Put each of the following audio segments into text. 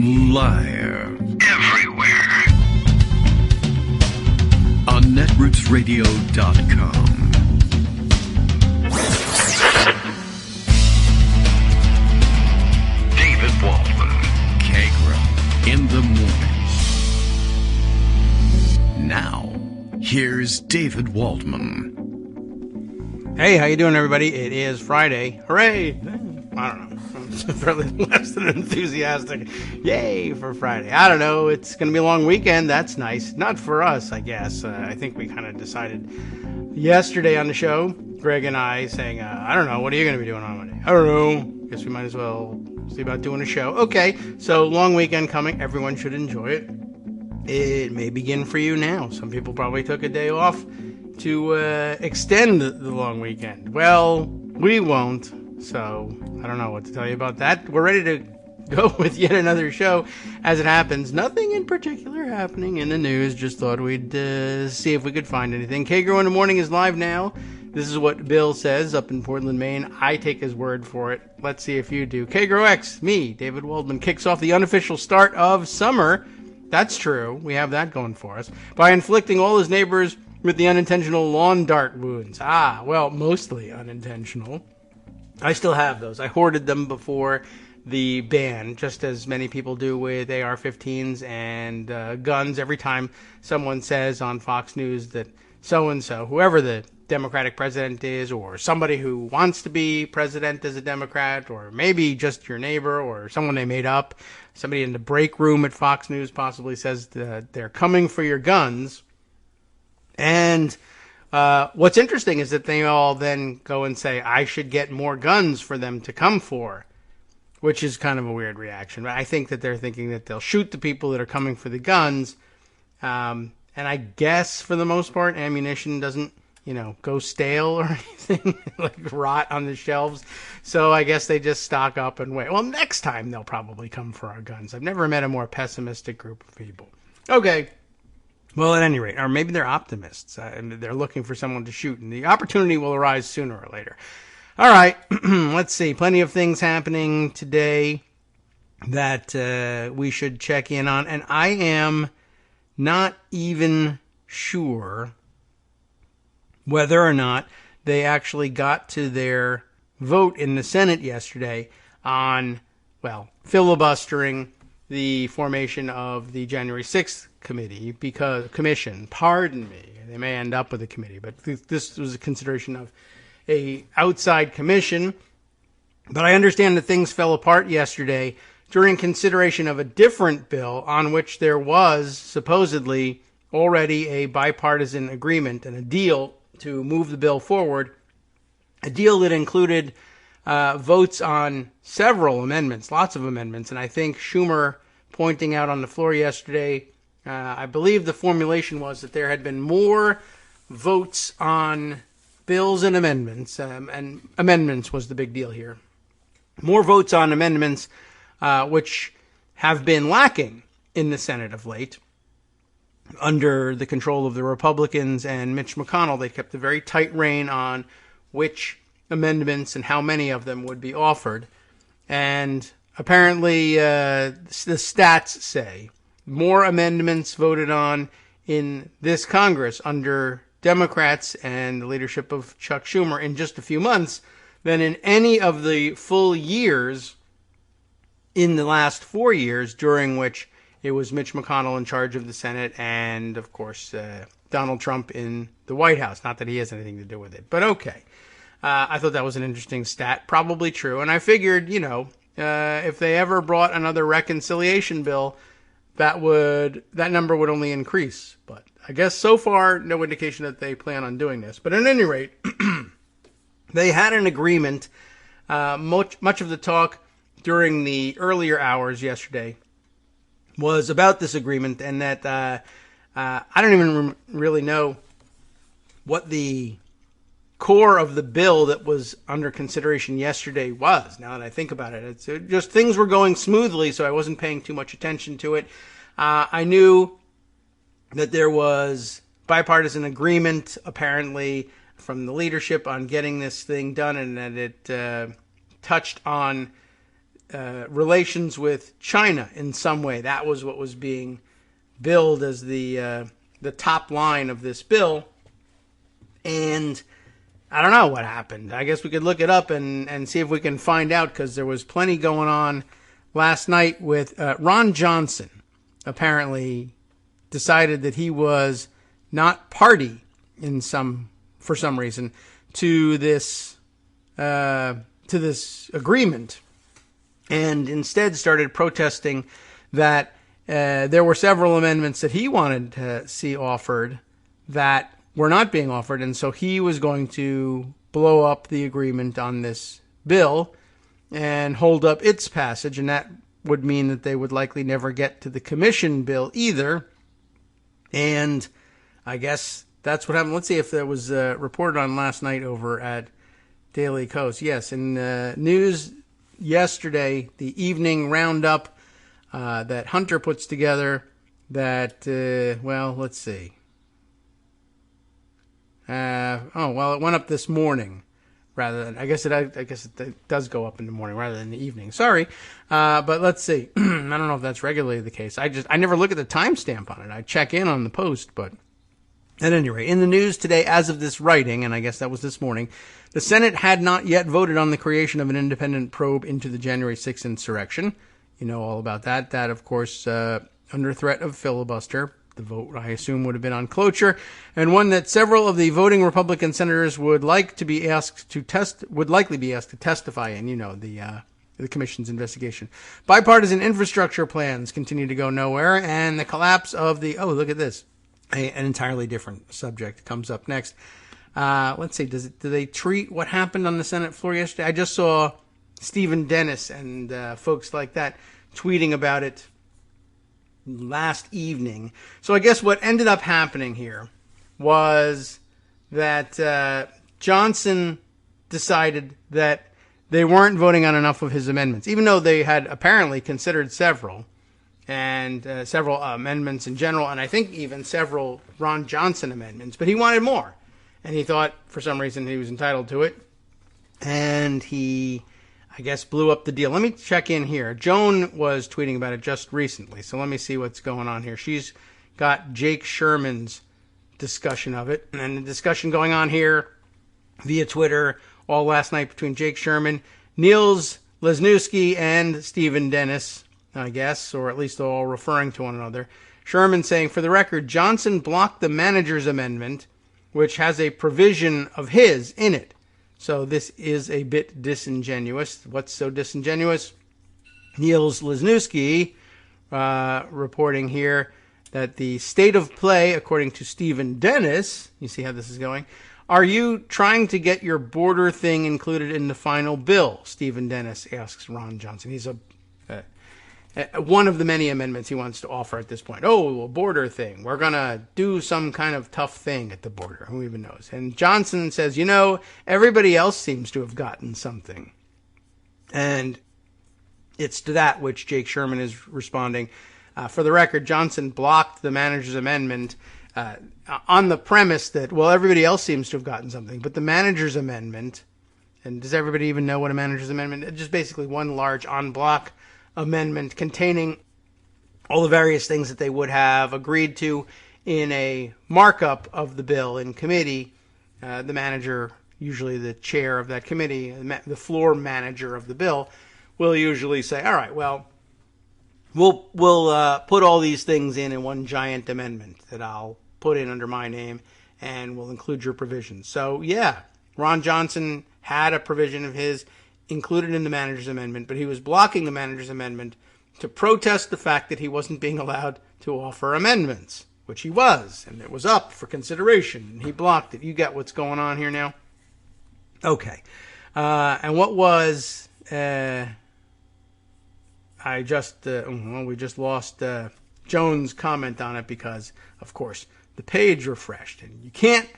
Live. Everywhere. On netrootsradio.com. David Waldman. Kagro. In the morning. Now, here's David Waldman. Hey, how you doing, everybody? It is Friday. Hooray! I don't know. I'm fairly less than enthusiastic. Yay for Friday. I don't know. It's going to be a long weekend. That's nice. Not for us, I guess. I think we kind of decided yesterday on the show, Greg and I, saying, I don't know. What are you going to be doing on Monday? I don't know. Guess we might as well see about doing a show. Okay, so long weekend coming. Everyone should enjoy it. It may begin for you now. Some people probably took a day off to extend the long weekend. Well, we won't, so I don't know what to tell you about that. We're ready to go with yet another show as it happens. Nothing in particular happening in the news. Just thought we'd see if we could find anything. Kagro in the Morning is live now. This is what Bill says up in Portland, Maine. I take his word for it. Let's see if you do. Kagro X, me, David Waldman, kicks off the unofficial start of summer. That's true. We have that going for us. By inflicting all his neighbors with the unintentional lawn dart wounds. Well, mostly unintentional. I still have those. I hoarded them before the ban, just as many people do with AR-15s and guns. Every time someone says on Fox News that so-and-so, whoever the Democratic president is, or somebody who wants to be president as a Democrat, or maybe just your neighbor, or someone they made up, somebody in the break room at Fox News possibly says that they're coming for your guns. And what's interesting is that they all then go and say, I should get more guns for them to come for, which is kind of a weird reaction. But I think that they're thinking that they'll shoot the people that are coming for the guns. And I guess for the most part, ammunition doesn't, go stale or anything, like rot on the shelves. So I guess they just stock up and wait. Well, next time they'll probably come for our guns. I've never met a more pessimistic group of people. Okay. Well, at any rate, or maybe they're optimists, and they're looking for someone to shoot, and the opportunity will arise sooner or later. All right, let's see. Plenty of things happening today that we should check in on, and I am not even sure whether or not they actually got to their vote in the Senate yesterday on, filibustering the formation of the January 6th commission. Pardon me. They may end up with a committee, but this was a consideration of a outside commission. But I understand that things fell apart yesterday during consideration of a different bill on which there was supposedly already a bipartisan agreement and a deal to move the bill forward. A deal that included votes on several amendments, lots of amendments, and I think Schumer pointing out on the floor yesterday, I believe the formulation was that there had been more votes on bills and amendments was the big deal here. More votes on amendments, which have been lacking in the Senate of late. Under the control of the Republicans and Mitch McConnell, they kept a very tight rein on which amendments and how many of them would be offered. And apparently, the stats say more amendments voted on in this Congress under Democrats and the leadership of Chuck Schumer in just a few months than in any of the full years in the last 4 years during which it was Mitch McConnell in charge of the Senate and, of course, Donald Trump in the White House. Not that he has anything to do with it, but okay. I thought that was an interesting stat, probably true. And I figured, if they ever brought another reconciliation bill, that number would only increase. But I guess so far, no indication that they plan on doing this. But at any rate, they had an agreement. Much of the talk during the earlier hours yesterday was about this agreement, and that I don't even really know what the core of the bill that was under consideration yesterday was. Now that I think about it, it's just things were going smoothly, so I wasn't paying too much attention to it. I knew that there was bipartisan agreement, apparently, from the leadership on getting this thing done, and that it touched on relations with China in some way. That was what was being billed as the top line of this bill. And I don't know what happened. I guess we could look it up and see if we can find out, because there was plenty going on last night with Ron Johnson. Apparently decided that he was not party for some reason to this agreement, and instead started protesting that there were several amendments that he wanted to see offered that were not being offered, and so he was going to blow up the agreement on this bill and hold up its passage, and that would mean that they would likely never get to the commission bill either. And I guess that's what happened. Let's see if that was reported on last night over at Daily Kos. Yes, in news yesterday, the evening roundup that Hunter puts together, that, let's see. It went up this morning rather than, I guess it does go up in the morning rather than the evening. Sorry. But let's see. I don't know if that's regularly the case. I never look at the timestamp on it. I check in on the post, but at any rate, in the news today, as of this writing, and I guess that was this morning, the Senate had not yet voted on the creation of an independent probe into the January 6th insurrection. You know all about that. That, of course, under threat of filibuster. The vote, I assume, would have been on cloture, and one that several of the voting Republican senators would likely be asked to testify in. You know, the commission's investigation. Bipartisan infrastructure plans continue to go nowhere, and the collapse of the look at this, an entirely different subject comes up next. Let's see, do they treat what happened on the Senate floor yesterday? I just saw Stephen Dennis and folks like that tweeting about it last evening. So I guess what ended up happening here was that Johnson decided that they weren't voting on enough of his amendments, even though they had apparently considered several amendments in general, and I think even several Ron Johnson amendments, but he wanted more. And he thought, for some reason, he was entitled to it. And he, I guess, blew up the deal. Let me check in here. Joan was tweeting about it just recently, so let me see what's going on here. She's got Jake Sherman's discussion of it, and the discussion going on here via Twitter all last night between Jake Sherman, Niels Lesniewski, and Stephen Dennis, I guess, or at least all referring to one another. Sherman saying, for the record, Johnson blocked the manager's amendment, which has a provision of his in it. So this is a bit disingenuous. What's so disingenuous? Niels Lesniewski reporting here that the state of play, according to Stephen Dennis, you see how this is going, are you trying to get your border thing included in the final bill? Stephen Dennis asks Ron Johnson. He's one of the many amendments he wants to offer at this point. Oh, a border thing. We're going to do some kind of tough thing at the border. Who even knows? And Johnson says, everybody else seems to have gotten something. And it's to that which Jake Sherman is responding. For the record, Johnson blocked the manager's amendment on the premise that, everybody else seems to have gotten something. But the manager's amendment, and does everybody even know what a manager's amendment is? Just basically one large en bloc amendment containing all the various things that they would have agreed to in a markup of the bill in committee. The manager, usually the chair of that committee, the floor manager of the bill, will usually say, all right, we'll put all these things in one giant amendment that I'll put in under my name, and we'll include your provisions. So, yeah, Ron Johnson had a provision of his included in the manager's amendment, but he was blocking the manager's amendment to protest the fact that he wasn't being allowed to offer amendments, which he was, and it was up for consideration, and he blocked it. You get what's going on here now? Okay. And what was... we just lost Joan's comment on it because, of course, the page refreshed, and you can't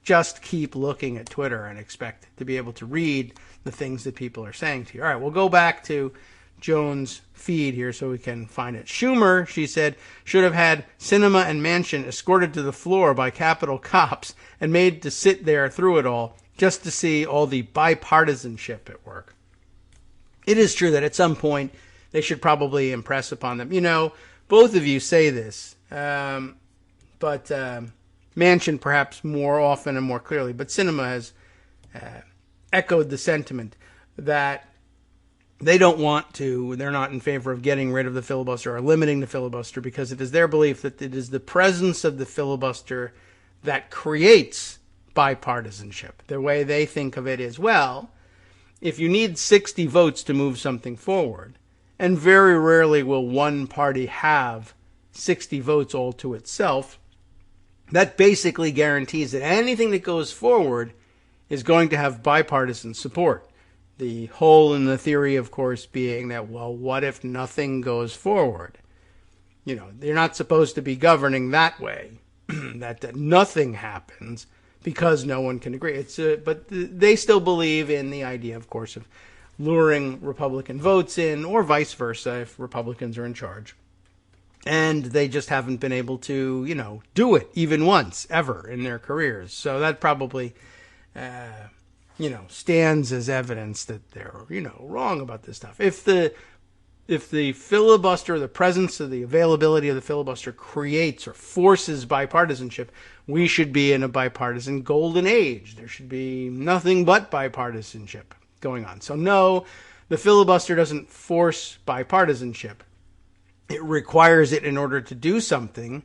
just keep looking at Twitter and expect to be able to read the things that people are saying to you. All right, we'll go back to Joan's feed here so we can find it. Schumer, she said, should have had Sinema and Manchin escorted to the floor by Capitol cops and made to sit there through it all just to see all the bipartisanship at work. it is true that at some point they should probably impress upon them. Both of you say this, but Manchin perhaps more often and more clearly, but Sinema has echoed the sentiment that they're not in favor of getting rid of the filibuster or limiting the filibuster, because it is their belief that it is the presence of the filibuster that creates bipartisanship. The way they think of it is, well, if you need 60 votes to move something forward, and very rarely will one party have 60 votes all to itself, that basically guarantees that anything that goes forward is going to have bipartisan support. The hole in the theory, of course, being that, well, what if nothing goes forward? You're not supposed to be governing that way, that nothing happens because no one can agree. But they still believe in the idea, of course, of luring Republican votes in, or vice versa if Republicans are in charge. And they just haven't been able to, do it even once, ever in their careers. So that probably, stands as evidence that they're, wrong about this stuff. If the filibuster, the presence of the availability of the filibuster creates or forces bipartisanship, we should be in a bipartisan golden age. There should be nothing but bipartisanship going on. So no, the filibuster doesn't force bipartisanship. It requires it in order to do something,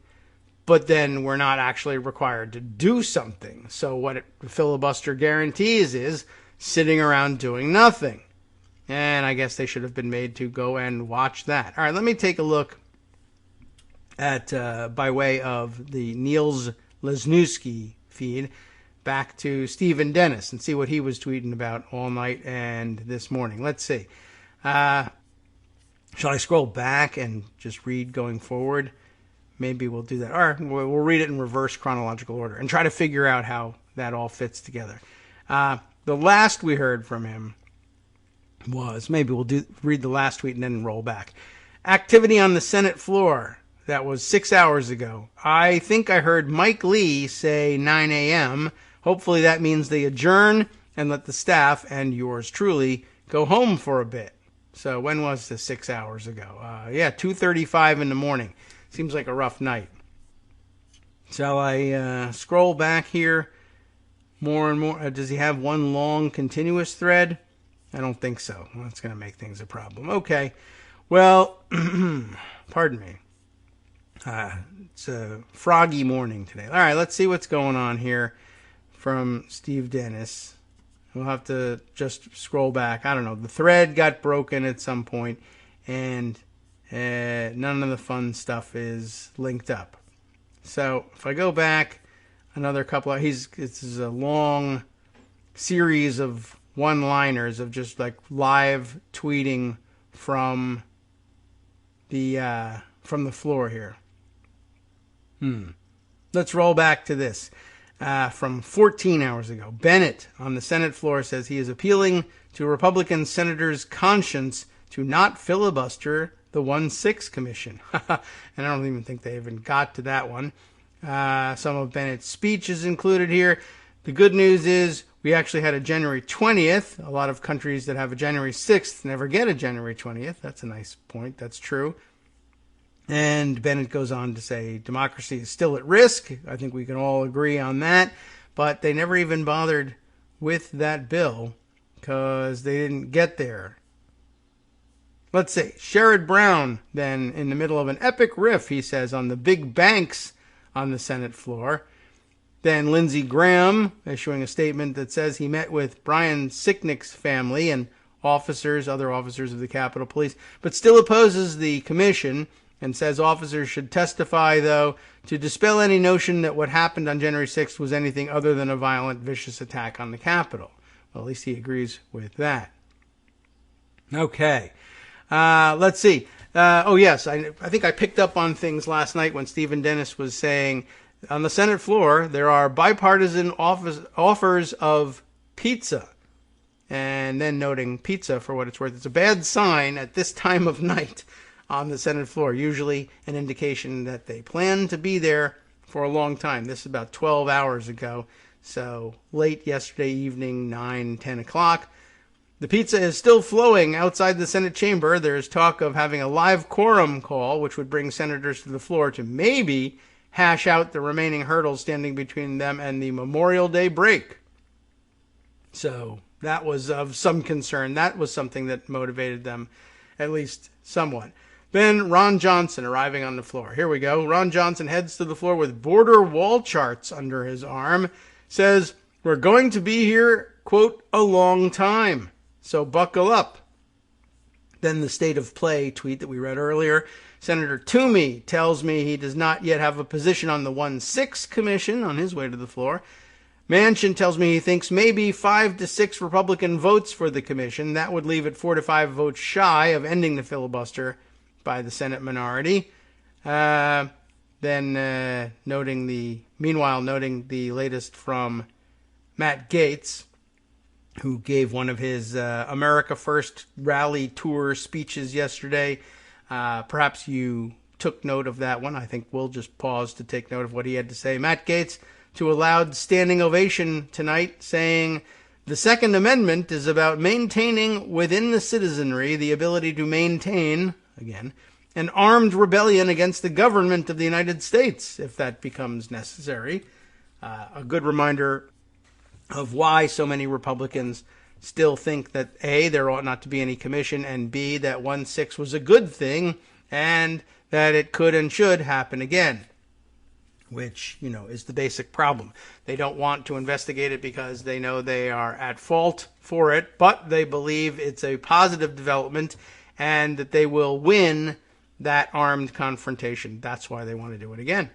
but then we're not actually required to do something. So what the filibuster guarantees is sitting around doing nothing. And I guess they should have been made to go and watch that. All right, let me take a look at, by way of the Niels Lesniewski feed, back to Stephen Dennis and see what he was tweeting about all night and this morning. Let's see. Shall I scroll back and just read going forward? Maybe we'll do that. All right, we'll read it in reverse chronological order and try to figure out how that all fits together. The last we heard from him was, maybe we'll read the last tweet and then roll back. Activity on the Senate floor. That was 6 hours ago. I think I heard Mike Lee say 9 a.m. Hopefully that means they adjourn and let the staff and yours truly go home for a bit. So when was this? 6 hours ago. 2:35 in the morning. Seems like a rough night. Shall I scroll back here more and more? Does he have one long continuous thread? I don't think so. Well, that's going to make things a problem. Okay. Well, pardon me. It's a froggy morning today. All right, let's see what's going on here from Steve Dennis. We'll have to just scroll back. I don't know. The thread got broken at some point, and none of the fun stuff is linked up. So if I go back another couple of... This is a long series of one-liners of just like live tweeting from the floor here. Let's roll back to this. From 14 hours ago. Bennett on the Senate floor says he is appealing to Republican senators' conscience to not filibuster the 1-6 commission. And I don't even think they even got to that one. Some of Bennett's speech is included here. The good news is we actually had a January 20th. A lot of countries that have a January 6th never get a January 20th. That's a nice point. That's true. And Bennett goes on to say democracy is still at risk. I think we can all agree on that. But they never even bothered with that bill because they didn't get there. Let's see. Sherrod Brown, then, in the middle of an epic riff, he says, on the big banks on the Senate floor. Then Lindsey Graham issuing a statement that says he met with Brian Sicknick's family and other officers of the Capitol Police, but still opposes the commission and says officers should testify, though, to dispel any notion that what happened on January 6th was anything other than a violent, vicious attack on the Capitol. Well, at least he agrees with that. Okay. Let's see. I think I picked up on things last night when Stephen Dennis was saying on the Senate floor there are bipartisan offers of pizza. And then noting pizza for what it's worth. It's a bad sign at this time of night on the Senate floor. Usually an indication that they plan to be there for a long time. This is about 12 hours ago. So late yesterday evening, 9, 10 o'clock. The pizza is still flowing outside the Senate chamber. There's talk of having a live quorum call, which would bring senators to the floor to maybe hash out the remaining hurdles standing between them and the Memorial Day break. So that was of some concern. That was something that motivated them, at least somewhat. Then Ron Johnson arriving on the floor. Here we go. Ron Johnson heads to the floor with border wall charts under his arm. Says, "We're going to be here, quote, a long time. So buckle up." Then the state of play tweet that we read earlier. Senator Toomey tells me he does not yet have a position on the 1-6 commission on his way to the floor. Manchin tells me he thinks maybe 5 to 6 Republican votes for the commission. That would leave it 4 to 5 votes shy of ending the filibuster by the Senate minority. Meanwhile, noting the latest from Matt Gaetz, who gave one of his America First rally tour speeches yesterday. Perhaps you took note of that one. I think we'll just pause to take note of what he had to say. Matt Gaetz, to a loud standing ovation tonight, saying, "The Second Amendment is about maintaining within the citizenry the ability to maintain, again, an armed rebellion against the government of the United States, if that becomes necessary." A good reminder of why so many Republicans still think that A, there ought not to be any commission, and B, that 1-6 was a good thing, and that it could and should happen again, which, is the basic problem. They don't want to investigate it because they know they are at fault for it, but they believe it's a positive development and that they will win that armed confrontation. That's why they want to do it again.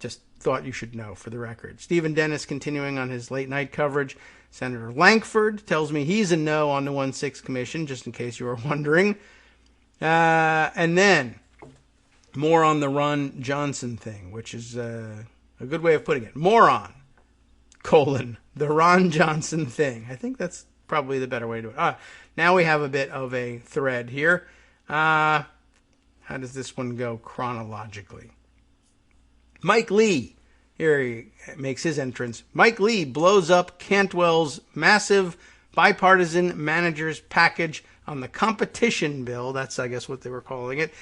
Just thought you should know for the record. Stephen Dennis continuing on his late night coverage. Senator Lankford tells me he's a no on the 1-6 commission, just in case you were wondering. And then more on the Ron Johnson thing, which is a good way of putting it. Moron, the Ron Johnson thing. I think that's probably the better way to do it. Now we have a bit of a thread here. How does this one go chronologically? Mike Lee, here he makes his entrance. Mike Lee blows up Cantwell's massive bipartisan managers package on the competition bill. That's, I guess, what they were calling it.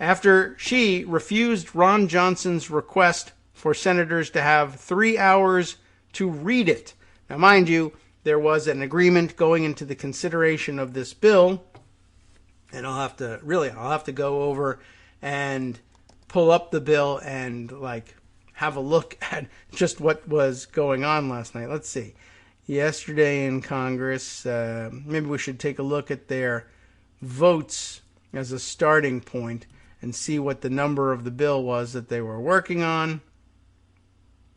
After she refused Ron Johnson's request for senators to have 3 hours to read it. Now, mind you, there was an agreement going into the consideration of this bill, and I'll have to go over and pull up the bill and have a look at just what was going on last night. Let's see. Yesterday in Congress, maybe we should take a look at their votes as a starting point and see what the number of the bill was that they were working on.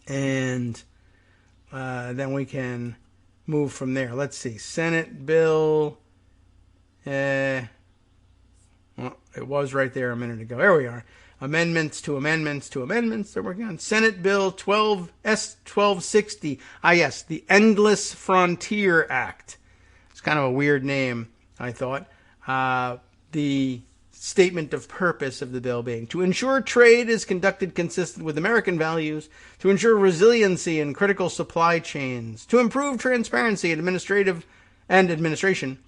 And then we can move from there. Let's see. Senate bill. Well, it was right there a minute ago. There we are. Amendments to amendments to amendments. They're working on Senate Bill 1260. Yes, the Endless Frontier Act. It's kind of a weird name, I thought. The statement of purpose of the bill being to ensure trade is conducted consistent with American values, to ensure resiliency in critical supply chains, to improve transparency and administration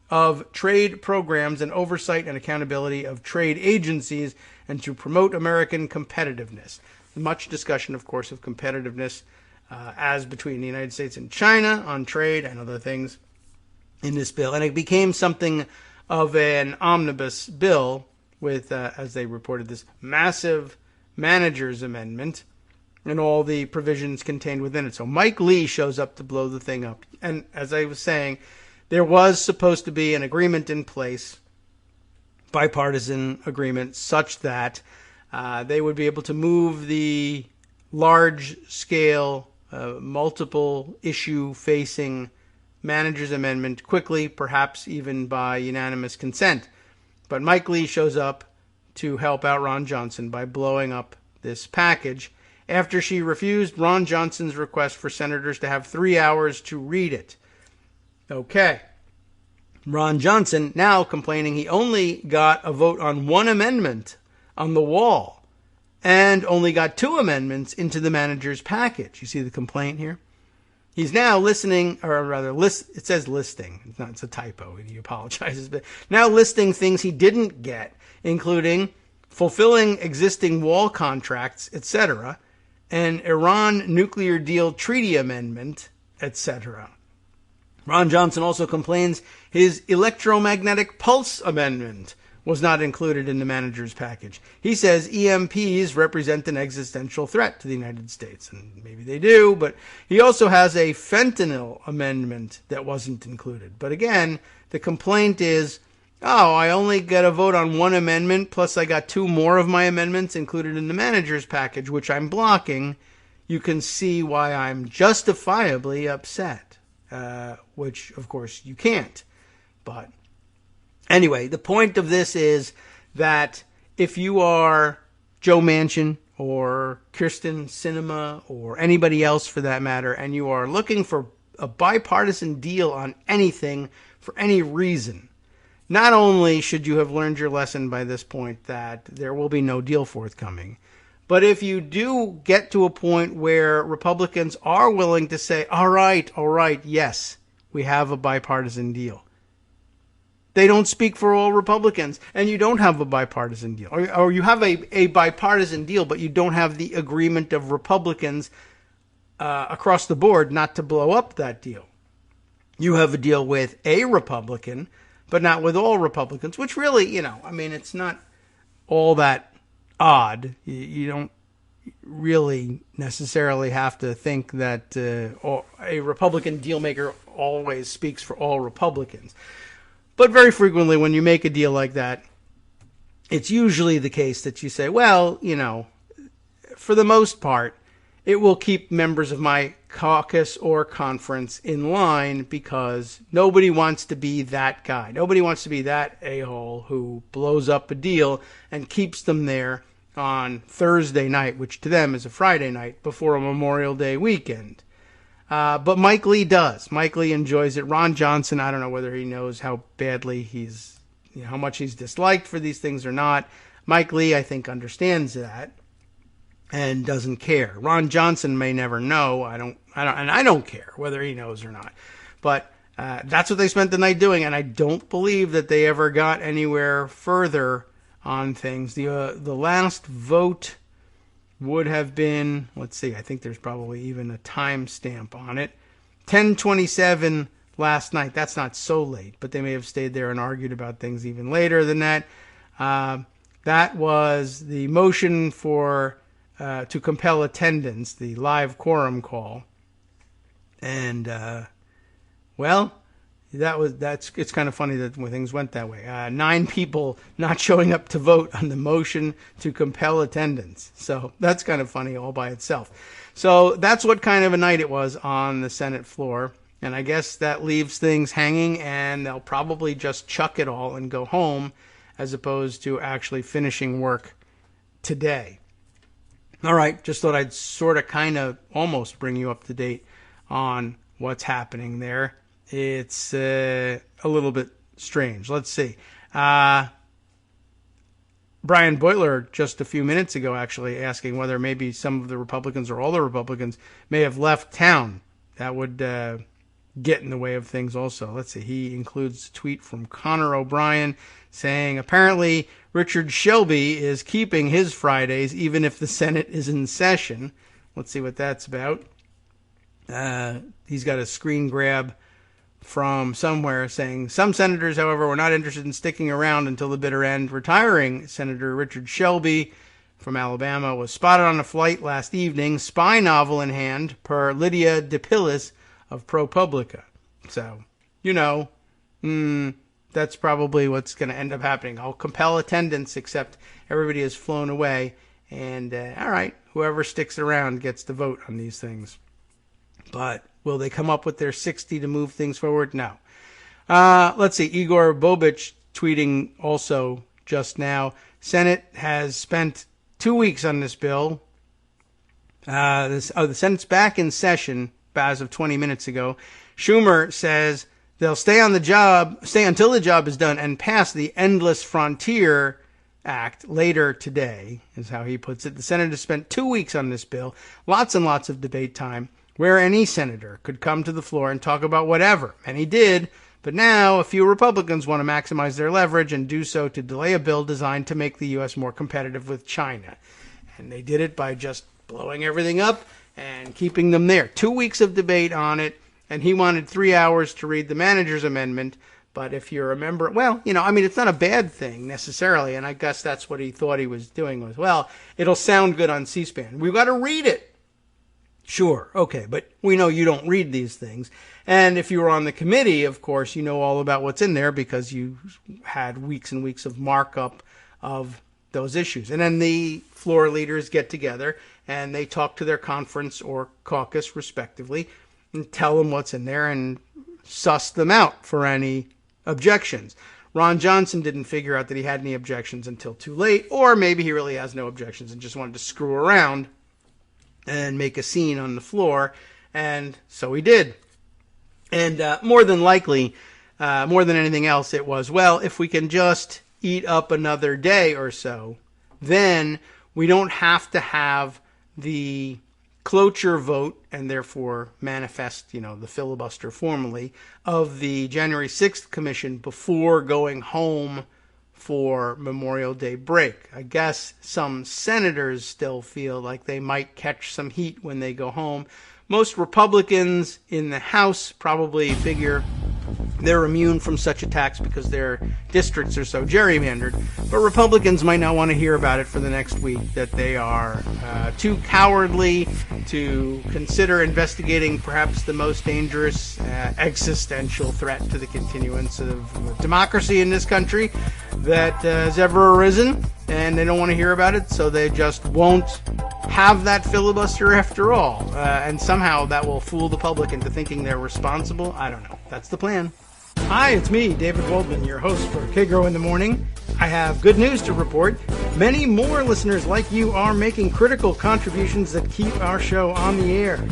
of trade programs and oversight and accountability of trade agencies, and to promote American competitiveness. Much discussion, of course, of competitiveness as between the United States and China on trade and other things in this bill. And it became something of an omnibus bill with, as they reported, this massive manager's amendment and all the provisions contained within it. So Mike Lee shows up to blow the thing up. And as I was saying, there was supposed to be an agreement in place, bipartisan agreement, such that they would be able to move the large-scale, multiple-issue-facing manager's amendment quickly, perhaps even by unanimous consent. But Mike Lee shows up to help out Ron Johnson by blowing up this package after she refused Ron Johnson's request for senators to have 3 hours to read it. Okay. Ron Johnson now complaining he only got a vote on one amendment on the wall and only got 2 amendments into the manager's package. You see the complaint here? He's now listening, or rather, it says listing. It's a typo. He apologizes. But now listing things he didn't get, including fulfilling existing wall contracts, etc., an Iran nuclear deal treaty amendment, etc. Ron Johnson also complains his electromagnetic pulse amendment was not included in the manager's package. He says EMPs represent an existential threat to the United States, and maybe they do, but he also has a fentanyl amendment that wasn't included. But again, the complaint is, oh, I only get a vote on one amendment, plus I got two more of my amendments included in the manager's package, which I'm blocking. You can see why I'm justifiably upset, which, of course, you can't. But anyway, the point of this is that if you are Joe Manchin or Kirsten Sinema or anybody else for that matter, and you are looking for a bipartisan deal on anything for any reason, not only should you have learned your lesson by this point that there will be no deal forthcoming, but if you do get to a point where Republicans are willing to say, all right, yes, we have a bipartisan deal. They don't speak for all Republicans, and you don't have a bipartisan deal. Or you have a bipartisan deal, but you don't have the agreement of Republicans across the board not to blow up that deal. You have a deal with a Republican, but not with all Republicans, which really, it's not all that odd. You don't really necessarily have to think that a Republican deal maker always speaks for all Republicans. But very frequently when you make a deal like that, it's usually the case that you say, well, for the most part, it will keep members of my caucus or conference in line because nobody wants to be that guy. Nobody wants to be that a-hole who blows up a deal and keeps them there on Thursday night, which to them is a Friday night before a Memorial Day weekend. But Mike Lee does. Mike Lee enjoys it. Ron Johnson, I don't know whether he knows how badly how much he's disliked for these things or not. Mike Lee, I think, understands that and doesn't care. Ron Johnson may never know. I don't care whether he knows or not. But that's what they spent the night doing, and I don't believe that they ever got anywhere further on things. The last vote would have been, let's see, I think there's probably even a timestamp on it, 10:27 last night. That's not so late, but they may have stayed there and argued about things even later than that. That was the motion for to compel attendance, the live quorum call. And, it's kind of funny that when things went that way. 9 people not showing up to vote on the motion to compel attendance. So that's kind of funny all by itself. So that's what kind of a night it was on the Senate floor. And I guess that leaves things hanging, and they'll probably just chuck it all and go home as opposed to actually finishing work today. All right, just thought I'd sort of kind of almost bring you up to date on what's happening there. It's a little bit strange. Let's see. Brian Beutler just a few minutes ago actually asking whether maybe some of the Republicans or all the Republicans may have left town. That would get in the way of things also. Let's see. He includes a tweet from Connor O'Brien saying apparently Richard Shelby is keeping his Fridays even if the Senate is in session. Let's see what that's about. He's got a screen grab from somewhere saying some senators, however, were not interested in sticking around until the bitter end. Retiring Senator Richard Shelby from Alabama was spotted on a flight last evening, spy novel in hand, per Lydia DePillis of ProPublica. So, that's probably what's going to end up happening. I'll compel attendance, except everybody has flown away. And, all right, whoever sticks around gets to vote on these things. But will they come up with their 60 to move things forward? No. Let's see. Igor Bobich tweeting also just now. Senate has spent 2 weeks on this bill. The Senate's back in session as of 20 minutes ago. Schumer says they'll stay until the job is done and pass the Endless Frontier Act later today, is how he puts it. The Senate has spent 2 weeks on this bill. Lots and lots of debate time. where any senator could come to the floor and talk about whatever, and he did. But now a few Republicans want to maximize their leverage and do so to delay a bill designed to make the U.S. more competitive with China. And they did it by just blowing everything up and keeping them there. 2 weeks of debate on it, and he wanted 3 hours to read the manager's amendment. But if you remember, well, it's not a bad thing necessarily, and I guess that's what he thought he was doing was, well, it'll sound good on C-SPAN. We've got to read it. Sure, okay, but we know you don't read these things. And if you were on the committee, of course, you know all about what's in there because you had weeks and weeks of markup of those issues. And then the floor leaders get together and they talk to their conference or caucus, respectively, and tell them what's in there and suss them out for any objections. Ron Johnson didn't figure out that he had any objections until too late, or maybe he really has no objections and just wanted to screw around and make a scene on the floor, and so he did. And more than likely, more than anything else, it was, well, if we can just eat up another day or so, then we don't have to have the cloture vote and therefore manifest, the filibuster formally of the January 6th commission before going home for Memorial Day break. I guess some senators still feel like they might catch some heat when they go home. Most Republicans in the House probably figure they're immune from such attacks because their districts are so gerrymandered. But Republicans might not want to hear about it for the next week, that they are too cowardly to consider investigating perhaps the most dangerous existential threat to the continuance of democracy in this country that has ever arisen. And they don't want to hear about it, so they just won't have that filibuster after all. And somehow that will fool the public into thinking they're responsible. I don't know. That's the plan. Hi, it's me, David Waldman, your host for Kagro in the Morning. I have good news to report. Many more listeners like you are making critical contributions that keep our show on the air.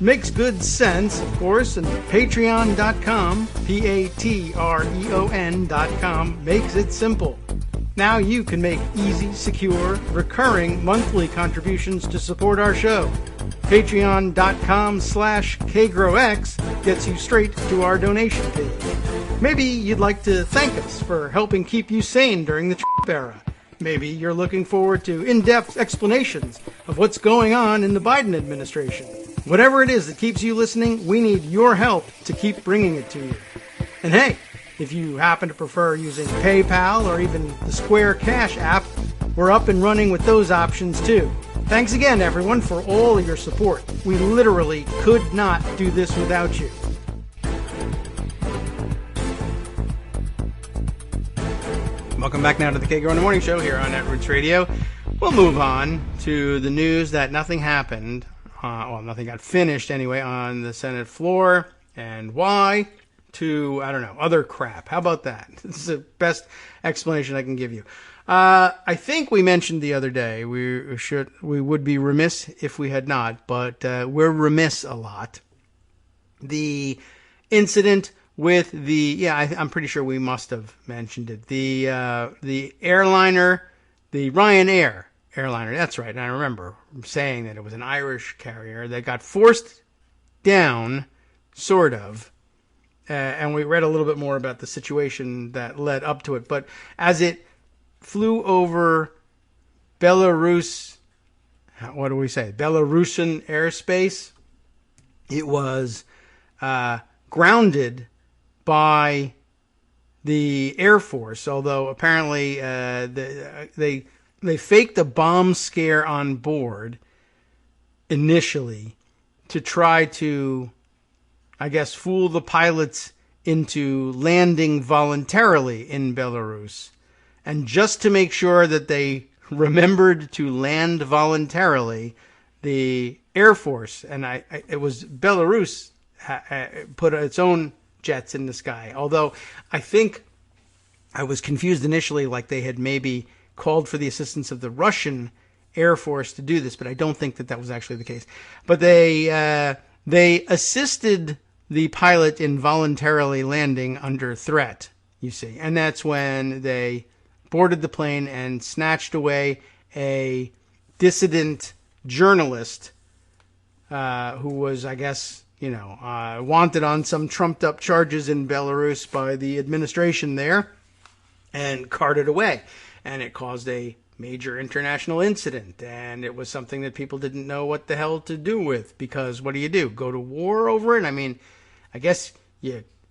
Makes good sense, of course, and patreon.com, Patreon.com, makes it simple. Now you can make easy, secure, recurring monthly contributions to support our show. Patreon.com/KagroX gets you straight to our donation page. Maybe you'd like to thank us for helping keep you sane during the Trump era. Maybe you're looking forward to in-depth explanations of what's going on in the Biden administration. Whatever it is that keeps you listening, we need your help to keep bringing it to you. And hey, if you happen to prefer using PayPal or even the Square Cash app, we're up and running with those options too. Thanks again, everyone, for all of your support. We literally could not do this without you. Welcome back now to the Kagro in the Morning Show here on Netroots Radio. We'll move on to the news that nothing happened, nothing got finished anyway, on the Senate floor, and why, to, other crap. How about that? This is the best explanation I can give you. I think we mentioned the other day, we would be remiss if we had not, but we're remiss a lot. The incident with I'm pretty sure we must have mentioned it. The airliner, the Ryanair airliner, that's right, and I remember saying that it was an Irish carrier that got forced down, sort of, and we read a little bit more about the situation that led up to it, but as it flew over Belarus, Belarusian airspace, it was grounded by the Air Force, although apparently they faked a bomb scare on board initially to try to, I guess, fool the pilots into landing voluntarily in Belarus. And just to make sure that they remembered to land voluntarily, the Air Force, and it was Belarus, put its own jets in the sky. Although I think I was confused initially, like they had maybe called for the assistance of the Russian Air Force to do this, but I don't think that was actually the case. But they assisted the pilot in voluntarily landing under threat, you see. And that's when they boarded the plane and snatched away a dissident journalist who was, I guess, wanted on some trumped-up charges in Belarus by the administration there, and carted away. And it caused a major international incident, and it was something that people didn't know what the hell to do with, because what do? Go to war over it? I mean, I guess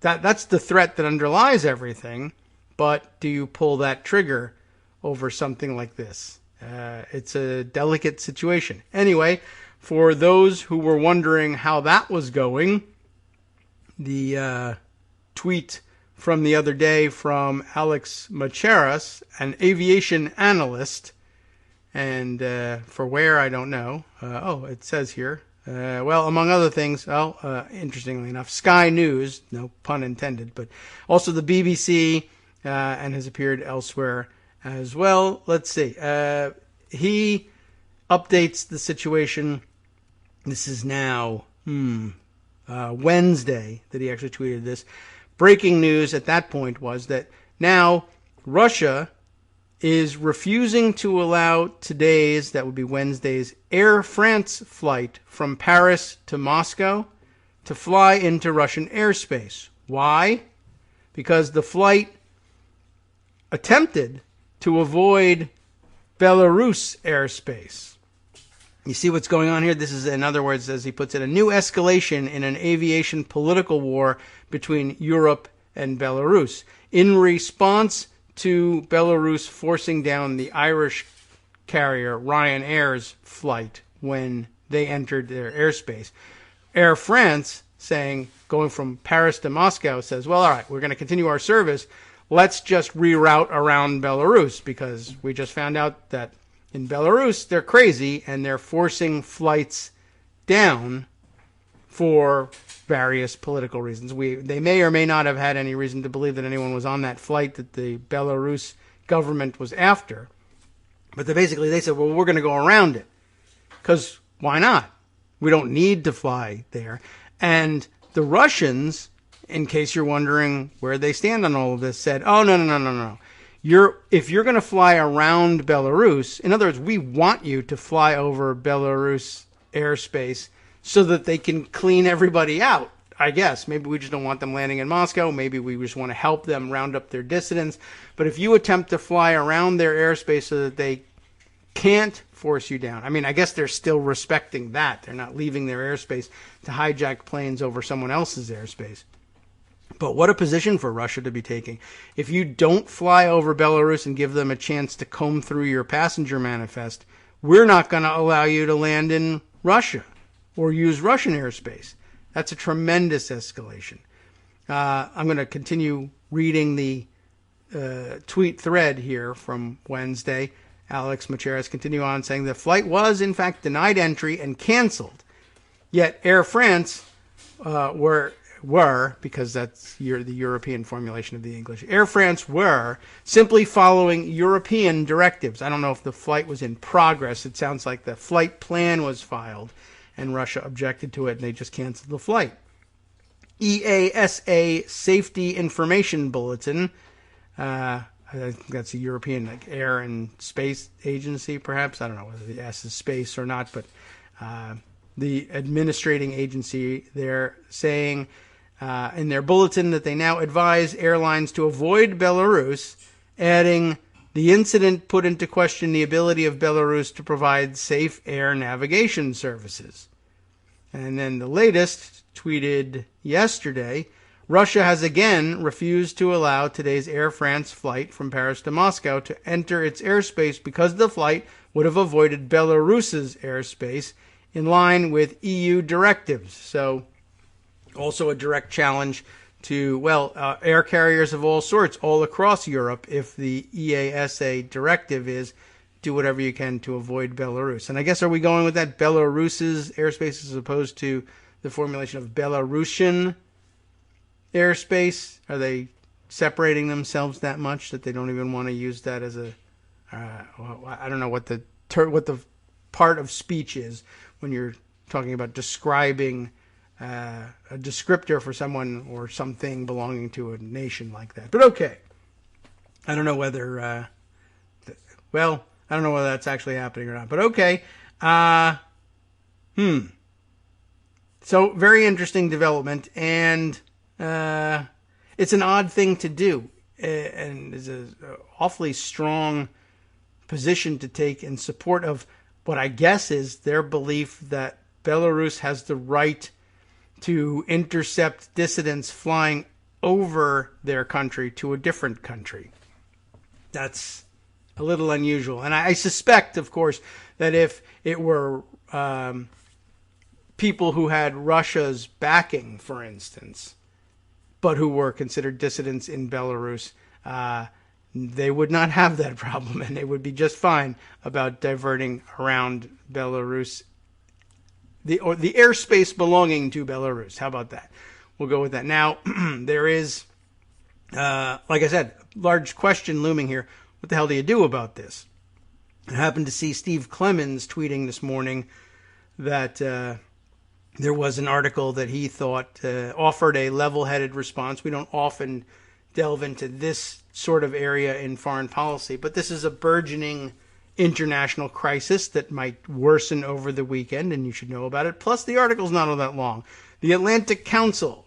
that's the threat that underlies everything, but do you pull that trigger over something like this? It's a delicate situation. Anyway, for those who were wondering how that was going, the tweet from the other day from Alex Macheras, an aviation analyst, and for where, I don't know. It says here. Among other things, interestingly enough, Sky News, no pun intended, but also the BBC, and has appeared elsewhere as well. Let's see. He updates the situation. This is now Wednesday that he actually tweeted this. Breaking news at that point was that now Russia is refusing to allow today's, that would be Wednesday's, Air France flight from Paris to Moscow to fly into Russian airspace. Why? Because the flight attempted to avoid Belarus airspace. You see what's going on here? This is, in other words, as he puts it, a new escalation in an aviation political war between Europe and Belarus. In response to Belarus forcing down the Irish carrier Ryanair's flight when they entered their airspace, Air France, going from Paris to Moscow, says, well, all right, we're going to continue our service. Let's just reroute around Belarus, because we just found out that in Belarus, they're crazy, and they're forcing flights down for various political reasons. They may or may not have had any reason to believe that anyone was on that flight that the Belarus government was after. But they said, well, we're going to go around it. Because why not? We don't need to fly there. And the Russians, in case you're wondering where they stand on all of this, said, oh, no. If you're going to fly around Belarus, in other words, we want you to fly over Belarus airspace so that they can clean everybody out, I guess. Maybe we just don't want them landing in Moscow. Maybe we just want to help them round up their dissidents. But if you attempt to fly around their airspace so that they can't force you down, I mean, I guess they're still respecting that. They're not leaving their airspace to hijack planes over someone else's airspace. But what a position for Russia to be taking. If you don't fly over Belarus and give them a chance to comb through your passenger manifest, we're not going to allow you to land in Russia or use Russian airspace. That's a tremendous escalation. I'm going to continue reading the tweet thread here from Wednesday. Alex Macheras continue on saying the flight was, in fact, denied entry and canceled. Yet Air France were, because that's the European formulation of the English, Air France were simply following European directives. I don't know if the flight was in progress. It sounds like the flight plan was filed, and Russia objected to it, and they just canceled the flight. Easa Safety Information Bulletin, I think that's a European Air and Space Agency, perhaps. I don't know whether the S is space or not, but the administrating agency, they're saying in their bulletin that they now advise airlines to avoid Belarus, adding, the incident put into question the ability of Belarus to provide safe air navigation services. And then the latest, tweeted yesterday, Russia has again refused to allow today's Air France flight from Paris to Moscow to enter its airspace because the flight would have avoided Belarus's airspace in line with EU directives. So also a direct challenge to, air carriers of all sorts all across Europe if the EASA directive is do whatever you can to avoid Belarus. And I guess, are we going with that Belarus's airspace as opposed to the formulation of Belarusian airspace? Are they separating themselves that much that they don't even want to use that as a I don't know what the part of speech is when you're talking about describing a descriptor for someone or something belonging to a nation like that. But okay, I don't know whether I don't know whether that's actually happening or not. But okay, So very interesting development, and it's an odd thing to do, and is an awfully strong position to take in support of what I guess is their belief that Belarus has the right to intercept dissidents flying over their country to a different country. That's a little unusual. And I suspect, of course, that if it were people who had Russia's backing, for instance, but who were considered dissidents in Belarus, they would not have that problem, and they would be just fine about diverting around Belarus, the airspace belonging to Belarus. How about that? We'll go with that. Now, there is, like I said, large question looming here. What the hell do you do about this? I happened to see Steve Clemens tweeting this morning that there was an article that he thought offered a level-headed response. We don't often delve into this sort of area in foreign policy, but this is a burgeoning international crisis that might worsen over the weekend, and you should know about it. Plus, the article's not all that long. The Atlantic Council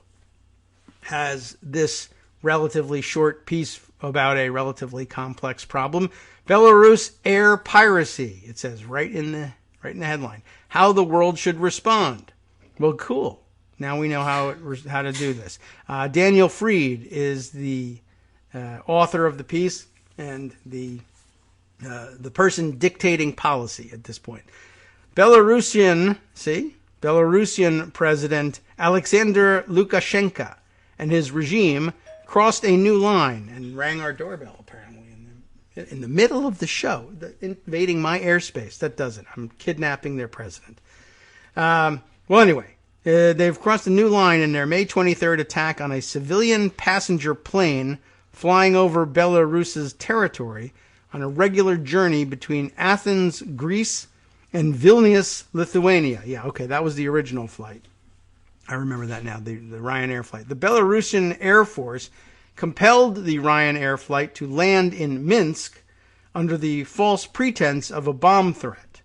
has this relatively short piece about a relatively complex problem. Belarus Air Piracy, it says right in the headline. How the world should respond. Well, cool. Now we know how to do this. Daniel Fried is the author of the piece and the person dictating policy at this point. Belarusian President Alexander Lukashenko and his regime crossed a new line and rang our doorbell, apparently, in the middle of the show, invading my airspace. That does it. I'm kidnapping their president. Well, anyway, they've crossed a new line in their May 23rd attack on a civilian passenger plane flying over Belarus's territory on a regular journey between Athens, Greece, and Vilnius, Lithuania. Yeah, okay, that was the original flight. I remember that now, the Ryanair flight. The Belarusian Air Force compelled the Ryanair flight to land in Minsk under the false pretense of a bomb threat.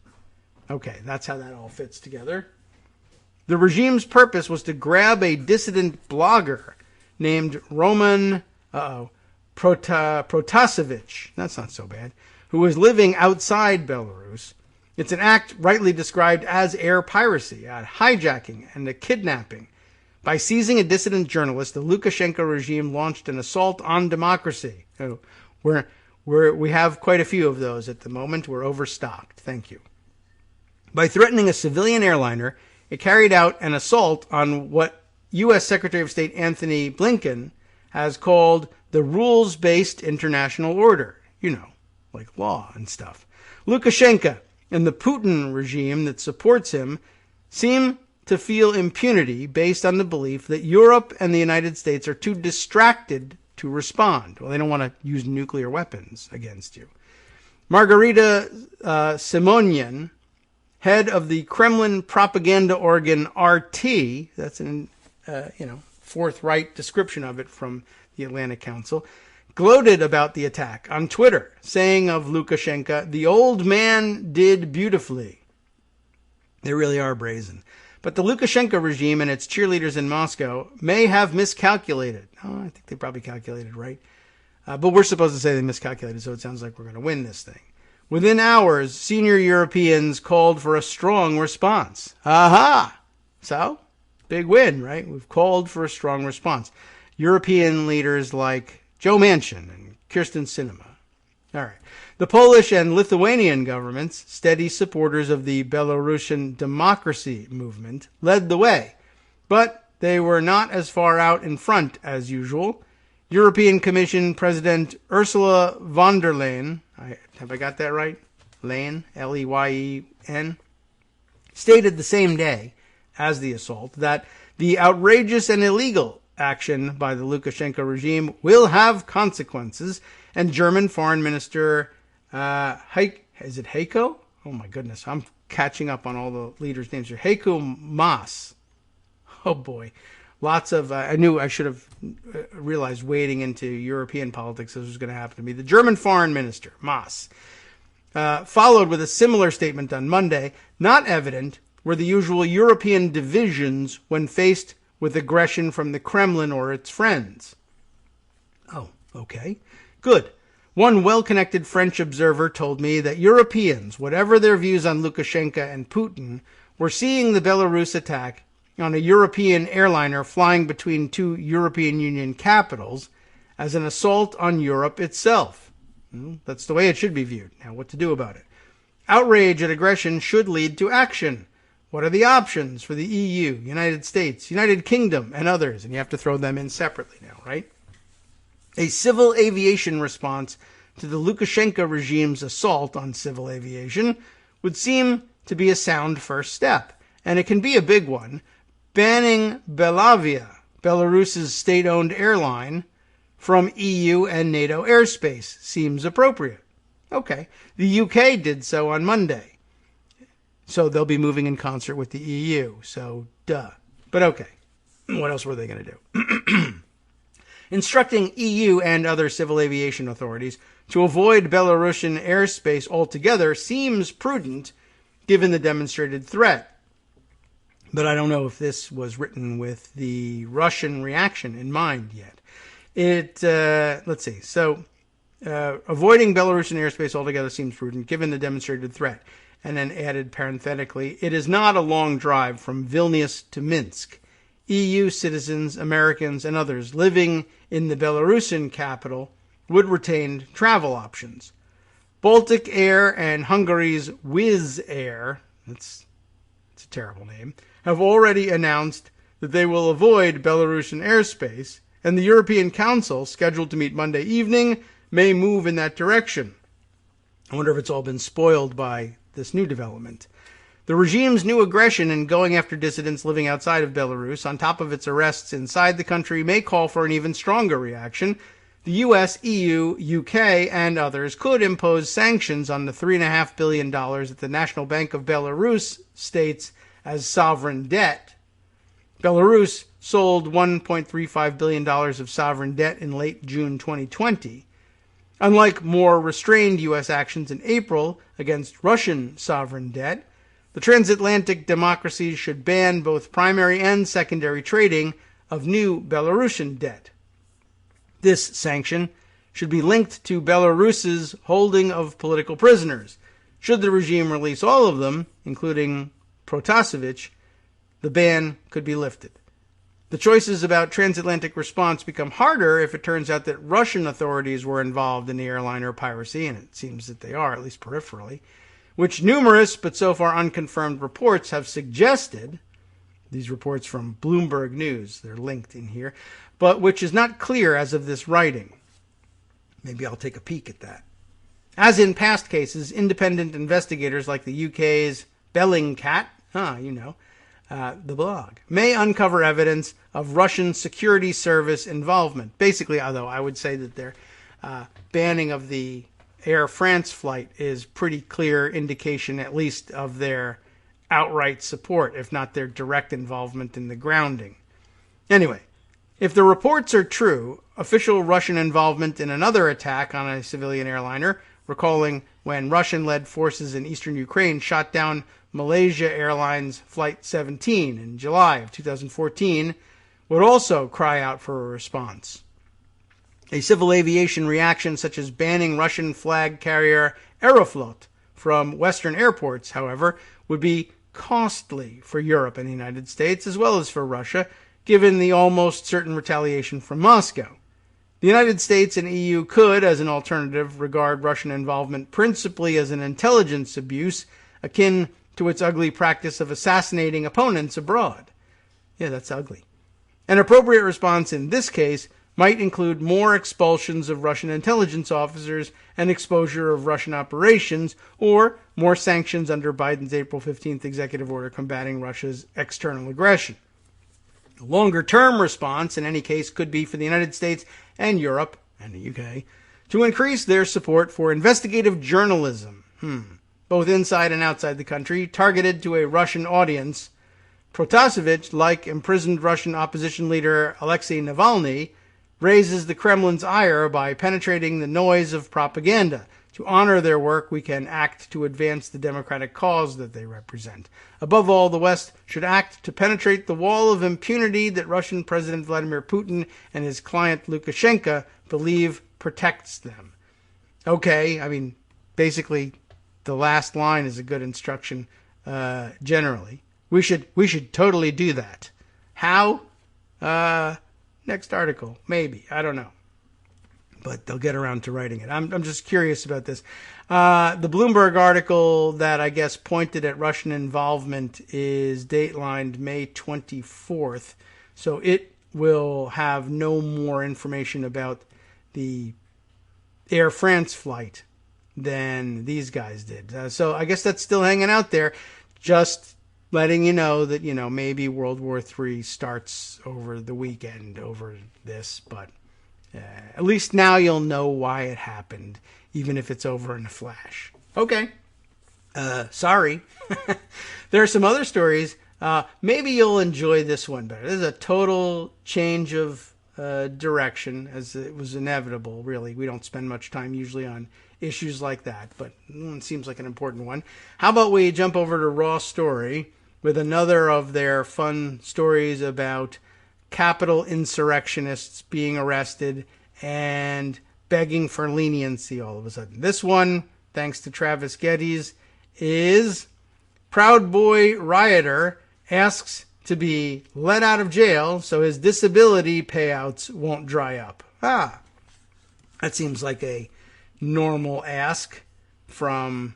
Okay, that's how that all fits together. The regime's purpose was to grab a dissident blogger named Roman Protasevich, that's not so bad, who was living outside Belarus. It's an act rightly described as air piracy, a hijacking and a kidnapping. By seizing a dissident journalist, the Lukashenko regime launched an assault on democracy. We have quite a few of those at the moment. We're overstocked. Thank you. By threatening a civilian airliner, it carried out an assault on what U.S. Secretary of State Anthony Blinken has called the rules-based international order. You know, like law and stuff. Lukashenko and the Putin regime that supports him seem to feel impunity based on the belief that Europe and the United States are too distracted to respond. Well, they don't want to use nuclear weapons against you. Margarita Simonian, head of the Kremlin propaganda organ RT, that's an forthright description of it from the Atlantic Council, gloated about the attack on Twitter, saying of Lukashenko, "The old man did beautifully." They really are brazen. But the Lukashenko regime and its cheerleaders in Moscow may have miscalculated. Oh, I think they probably calculated right. But we're supposed to say they miscalculated, so it sounds like we're going to win this thing. Within hours, senior Europeans called for a strong response. Aha! So, big win, right? We've called for a strong response. European leaders like Joe Manchin and Kirsten Sinema. All right. The Polish and Lithuanian governments, steady supporters of the Belarusian democracy movement, led the way. But they were not as far out in front as usual. European Commission President Ursula von der Leyen, have I got that right? Leyen, L-E-Y-E-N, stated the same day as the assault that the outrageous and illegal action by the Lukashenko regime will have consequences, and German Foreign Minister is it Heiko? Oh my goodness, I'm catching up on all the leaders' names here. Heiko Maas. Oh boy. Lots of, I knew I should have realized wading into European politics this was going to happen to me. The German Foreign Minister, Maas, followed with a similar statement on Monday, not evident were the usual European divisions when faced with aggression from the Kremlin or its friends. Oh, okay. Good. One well-connected French observer told me that Europeans, whatever their views on Lukashenko and Putin, were seeing the Belarus attack on a European airliner flying between two European Union capitals as an assault on Europe itself. That's the way it should be viewed. Now, what to do about it? Outrage and aggression should lead to action. What are the options for the EU, United States, United Kingdom, and others? And you have to throw them in separately now, right? A civil aviation response to the Lukashenko regime's assault on civil aviation would seem to be a sound first step, and it can be a big one. Banning Belavia, Belarus's state-owned airline, from EU and NATO airspace seems appropriate. Okay, the UK did so on Monday, so they'll be moving in concert with the EU, so duh. But okay, what else were they going to do? Instructing EU and other civil aviation authorities to avoid Belarusian airspace altogether seems prudent given the demonstrated threat. But I don't know if this was written with the Russian reaction in mind yet. Let's see. So, avoiding Belarusian airspace altogether seems prudent given the demonstrated threat. And then added parenthetically, it is not a long drive from Vilnius to Minsk. EU citizens, Americans, and others living in the Belarusian capital would retain travel options. Baltic Air and Hungary's Wizz Air, it's a terrible name, have already announced that they will avoid Belarusian airspace, and the European Council, scheduled to meet Monday evening, may move in that direction. I wonder if it's all been spoiled by this new development. The regime's new aggression in going after dissidents living outside of Belarus, on top of its arrests inside the country, may call for an even stronger reaction. The US, EU, UK, and others could impose sanctions on the $3.5 billion that the National Bank of Belarus states as sovereign debt. Belarus sold $1.35 billion of sovereign debt in late June 2020. Unlike more restrained U.S. actions in April against Russian sovereign debt, the transatlantic democracies should ban both primary and secondary trading of new Belarusian debt. This sanction should be linked to Belarus's holding of political prisoners. Should the regime release all of them, including Protasevich, the ban could be lifted. The choices about transatlantic response become harder if it turns out that Russian authorities were involved in the airliner piracy, and it seems that they are, at least peripherally, which numerous but so far unconfirmed reports have suggested. These reports from Bloomberg News, they're linked in here, but which is not clear as of this writing. Maybe I'll take a peek at that. As in past cases, independent investigators like the UK's Bellingcat, the blog, may uncover evidence of Russian security service involvement. Basically, although I would say that their banning of the Air France flight is pretty clear indication, at least, of their outright support, if not their direct involvement in the grounding. Anyway, if the reports are true, official Russian involvement in another attack on a civilian airliner, recalling when Russian-led forces in eastern Ukraine shot down Malaysia Airlines Flight 17 in July of 2014, would also cry out for a response. A civil aviation reaction such as banning Russian flag carrier Aeroflot from Western airports, however, would be costly for Europe and the United States, as well as for Russia, given the almost certain retaliation from Moscow. The United States and EU could, as an alternative, regard Russian involvement principally as an intelligence abuse akin to its ugly practice of assassinating opponents abroad. Yeah, that's ugly. An appropriate response in this case might include more expulsions of Russian intelligence officers and exposure of Russian operations, or more sanctions under Biden's April 15th executive order combating Russia's external aggression. A longer-term response, in any case, could be for the United States and Europe, and the UK, to increase their support for investigative journalism, both inside and outside the country, targeted to a Russian audience. Protasevich, like imprisoned Russian opposition leader Alexei Navalny, raises the Kremlin's ire by penetrating the noise of propaganda To honor their work, we can act to advance the democratic cause that they represent. Above all, the West should act to penetrate the wall of impunity that Russian President Vladimir Putin and his client Lukashenko believe protects them. Okay, I mean, basically, the last line is a good instruction generally. We should totally do that. How? Next article, maybe. I don't know. But they'll get around to writing it. I'm just curious about this. The Bloomberg article that I guess pointed at Russian involvement is datelined May 24th. So it will have no more information about the Air France flight than these guys did. So I guess that's still hanging out there. Just letting you know that, maybe World War III starts over the weekend over this, but at least now you'll know why it happened, even if it's over in a flash. Okay. Sorry. There are some other stories. Maybe you'll enjoy this one better. This is a total change of direction, as it was inevitable, really. We don't spend much time usually on issues like that, but it seems like an important one. How about we jump over to Raw Story with another of their fun stories about Capitol insurrectionists being arrested and begging for leniency all of a sudden. This one, thanks to Travis Geddes, is Proud Boy rioter asks to be let out of jail so his disability payouts won't dry up. That seems like a normal ask from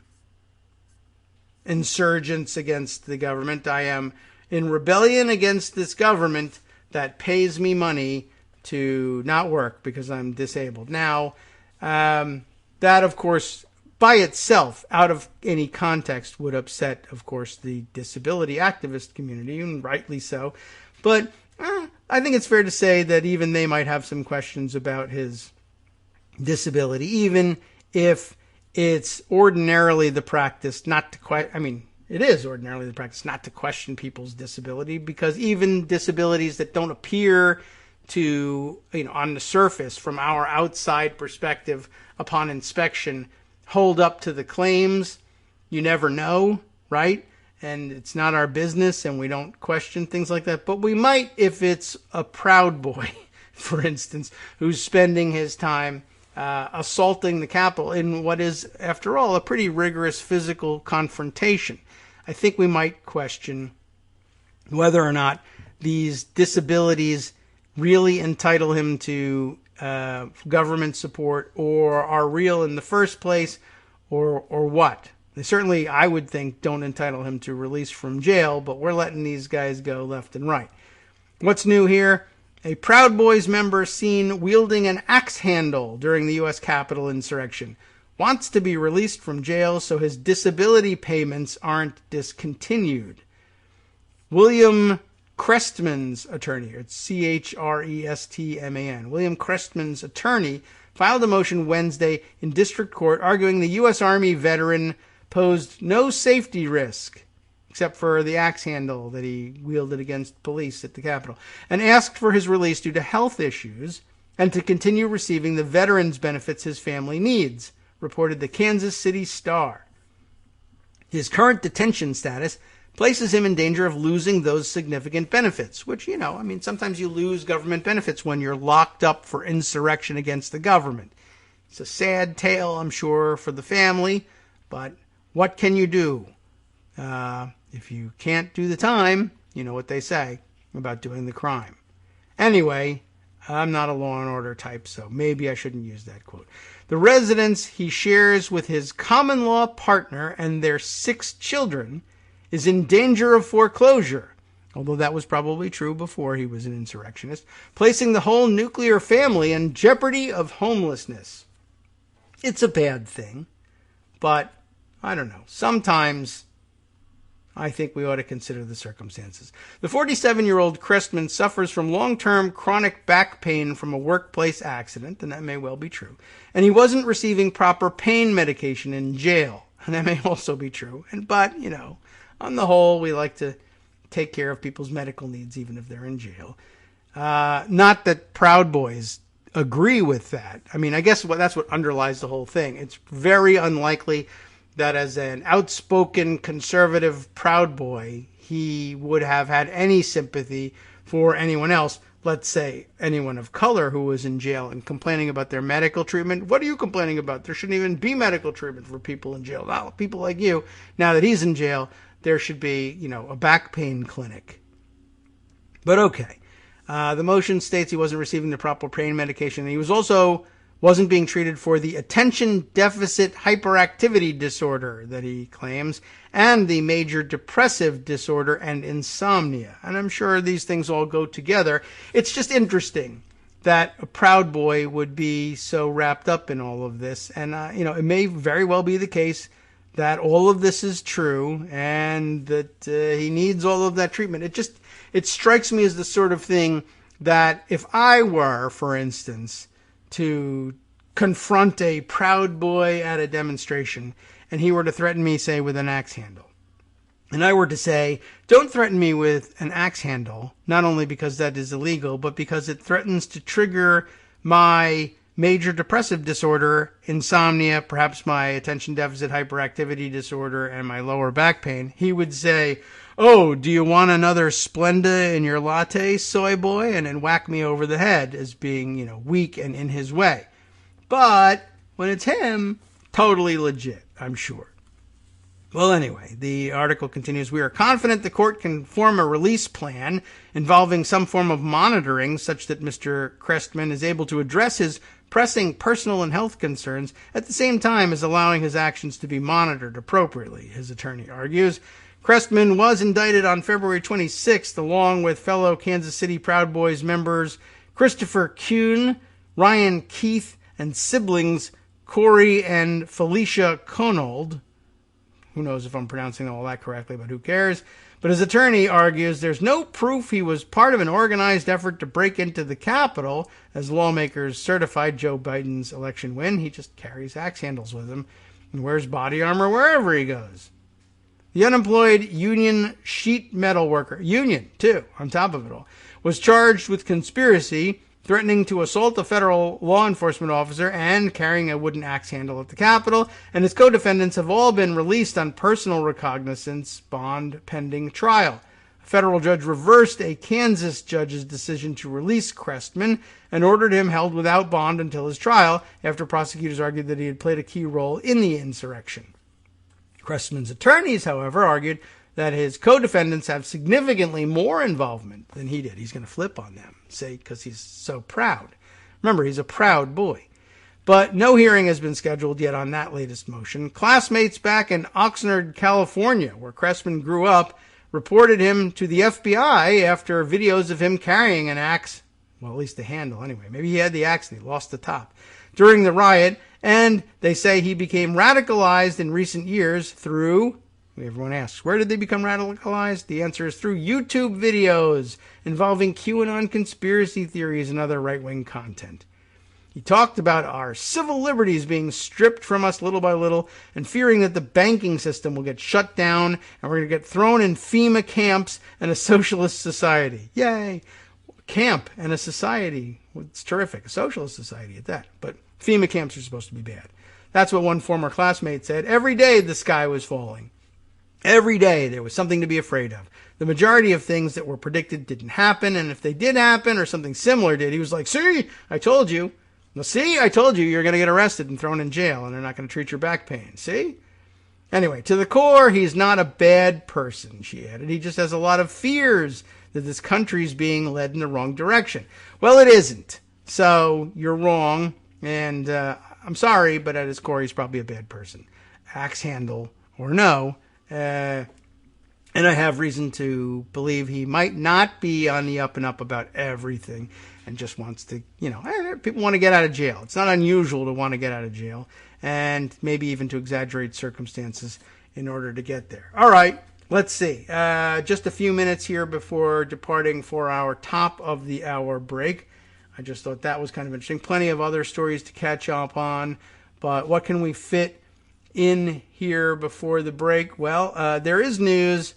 insurgents against the government. I am in rebellion against this government that pays me money to not work because I'm disabled. Now, that, of course, by itself, out of any context, would upset, of course, the disability activist community, and rightly so. But I think it's fair to say that even they might have some questions about his disability, even if it's ordinarily the practice not to it is ordinarily the practice not to question people's disability, because even disabilities that don't appear to, on the surface from our outside perspective upon inspection, hold up to the claims. You never know, right? And it's not our business, and we don't question things like that. But we might if it's a Proud Boy, for instance, who's spending his time assaulting the Capitol in what is, after all, a pretty rigorous physical confrontation. I think we might question whether or not these disabilities really entitle him to government support, or are real in the first place, or what. They certainly, I would think, don't entitle him to release from jail, but we're letting these guys go left and right. What's new here? A Proud Boys member seen wielding an axe handle during the U.S. Capitol insurrection wants to be released from jail so his disability payments aren't discontinued. William Crestman's attorney, it's Crestman. William Crestman's attorney filed a motion Wednesday in district court arguing the U.S. Army veteran posed no safety risk, except for the axe handle that he wielded against police at the Capitol, and asked for his release due to health issues and to continue receiving the veterans' benefits his family needs, reported the Kansas City Star. His current detention status places him in danger of losing those significant benefits, which, sometimes you lose government benefits when you're locked up for insurrection against the government. It's a sad tale, I'm sure, for the family, but what can you do? If you can't do the time, you know what they say about doing the crime. Anyway, I'm not a Law and Order type, so maybe I shouldn't use that quote. The residence he shares with his common law partner and their 6 children is in danger of foreclosure, although that was probably true before he was an insurrectionist, placing the whole nuclear family in jeopardy of homelessness. It's a bad thing, but I don't know. Sometimes I think we ought to consider the circumstances. The 47-year-old Crestman suffers from long-term chronic back pain from a workplace accident, and that may well be true. And he wasn't receiving proper pain medication in jail, and that may also be true. But, on the whole, we like to take care of people's medical needs even if they're in jail. Not that Proud Boys agree with that. I mean, I guess that's what underlies the whole thing. It's very unlikely that as an outspoken conservative Proud Boy, he would have had any sympathy for anyone else, let's say anyone of color who was in jail and complaining about their medical treatment. What are you complaining about? There shouldn't even be medical treatment for people in jail. Not people like you. Now that he's in jail, there should be, a back pain clinic. But okay. The motion states he wasn't receiving the proper pain medication. And he wasn't being treated for the attention deficit hyperactivity disorder that he claims, and the major depressive disorder and insomnia. And I'm sure these things all go together. It's just interesting that a Proud Boy would be so wrapped up in all of this. And, it may very well be the case that all of this is true and that he needs all of that treatment. It strikes me as the sort of thing that if I were, for instance, to confront a Proud Boy at a demonstration and he were to threaten me, say, with an axe handle, and I were to say, don't threaten me with an axe handle, not only because that is illegal, but because it threatens to trigger my major depressive disorder, insomnia, perhaps my attention deficit hyperactivity disorder, and my lower back pain, he would say, oh, do you want another Splenda in your latte, soy boy? And then whack me over the head as being, weak and in his way. But when it's him, totally legit, I'm sure. Well, anyway, the article continues, we are confident the court can form a release plan involving some form of monitoring such that Mr. Crestman is able to address his pressing personal and health concerns at the same time as allowing his actions to be monitored appropriately, his attorney argues. Crestman was indicted on February 26th, along with fellow Kansas City Proud Boys members Christopher Kuhn, Ryan Keith, and siblings Corey and Felicia Conold. Who knows if I'm pronouncing all that correctly, but who cares? But his attorney argues there's no proof he was part of an organized effort to break into the Capitol, as lawmakers certified Joe Biden's election win. He just carries axe handles with him and wears body armor wherever he goes. The unemployed union sheet metal worker, union too, on top of it all, was charged with conspiracy, threatening to assault a federal law enforcement officer and carrying a wooden axe handle at the Capitol, and his co-defendants have all been released on personal recognizance bond pending trial. A federal judge reversed a Kansas judge's decision to release Crestman and ordered him held without bond until his trial, after prosecutors argued that he had played a key role in the insurrection. Crestman's attorneys, however, argued that his co-defendants have significantly more involvement than he did. He's going to flip on them, say, because he's so proud. Remember, he's a Proud Boy. But no hearing has been scheduled yet on that latest motion. Classmates back in Oxnard, California, where Crestman grew up, reported him to the FBI after videos of him carrying an axe, well, at least the handle anyway. Maybe he had the axe and he lost the top, during the riot, and they say he became radicalized in recent years through, everyone asks, where did they become radicalized? The answer is through YouTube videos involving QAnon conspiracy theories and other right-wing content. He talked about our civil liberties being stripped from us little by little and fearing that the banking system will get shut down and we're going to get thrown in FEMA camps and a socialist society. Yay! Camp and a society. It's terrific. A socialist society at that. But FEMA camps are supposed to be bad. That's what one former classmate said. Every day the sky was falling. Every day there was something to be afraid of. The majority of things that were predicted didn't happen, and if they did happen or something similar did, he was like, see, I told you. Well, see, I told you you're going to get arrested and thrown in jail, and they're not going to treat your back pain. See? Anyway, to the core, he's not a bad person, she added. He just has a lot of fears that this country's being led in the wrong direction. Well, it isn't. So you're wrong, and I'm sorry, but at his core, he's probably a bad person. Axe handle or no. And I have reason to believe he might not be on the up and up about everything and just wants to, people want to get out of jail. It's not unusual to want to get out of jail and maybe even to exaggerate circumstances in order to get there. All right, let's see. Just a few minutes here before departing for our top of the hour break. I just thought that was kind of interesting. Plenty of other stories to catch up on, but what can we fit in here before the break? Well, there is news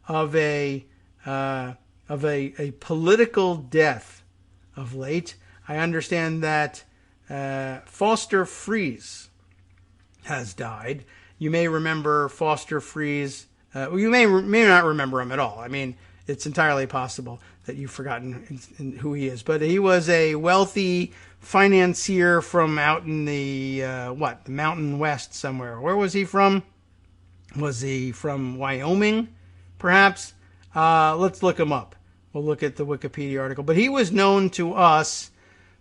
of a political death of late. I understand that Foster Fries has died. You may remember Foster Fries. You may not remember him at all. I mean, it's entirely possible that you've forgotten who he is. But he was a wealthy financier from out in the Mountain West somewhere. Where was he from? Was he from Wyoming, perhaps? Let's look him up. We'll look at the Wikipedia article. But he was known to us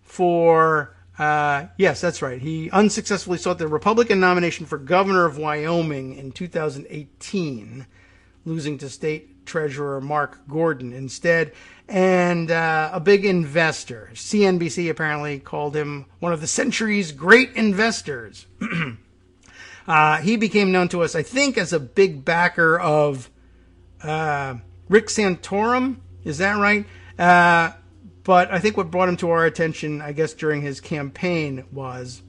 for, yes, that's right. He unsuccessfully sought the Republican nomination for governor of Wyoming in 2018, losing to state treasurer Mark Gordon instead, and a big investor. CNBC apparently called him one of the century's great investors. He became known to us, I think, as a big backer of Rick Santorum. Is that right? But I think what brought him to our attention, I guess, during his campaign was,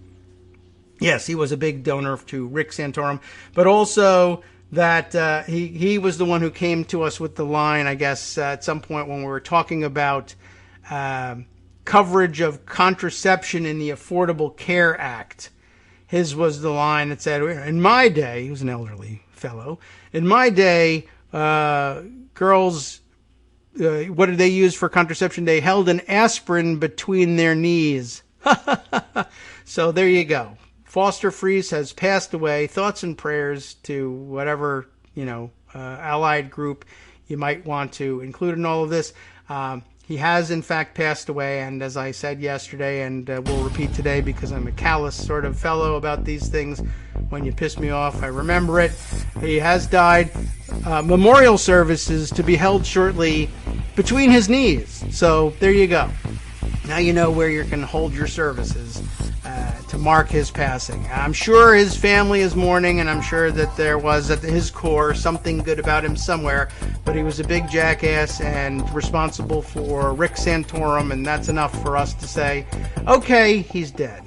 yes, he was a big donor to Rick Santorum, but also that he was the one who came to us with the line, I guess, at some point when we were talking about coverage of contraception in the Affordable Care Act. His was the line that said, in my day, he was an elderly fellow, in my day, girls, what did they use for contraception? They held an aspirin between their knees. So there you go. Foster Fries has passed away. Thoughts and prayers to whatever, allied group you might want to include in all of this. He has, in fact, passed away, and as I said yesterday, and will repeat today because I'm a callous sort of fellow about these things, when you piss me off, I remember it. He has died. Memorial services to be held shortly between his knees. So there you go. Now you know where you can hold your services to mark his passing. I'm sure his family is mourning, and I'm sure that there was at his core something good about him somewhere, but he was a big jackass and responsible for Rick Santorum, and that's enough for us to say, okay, he's dead.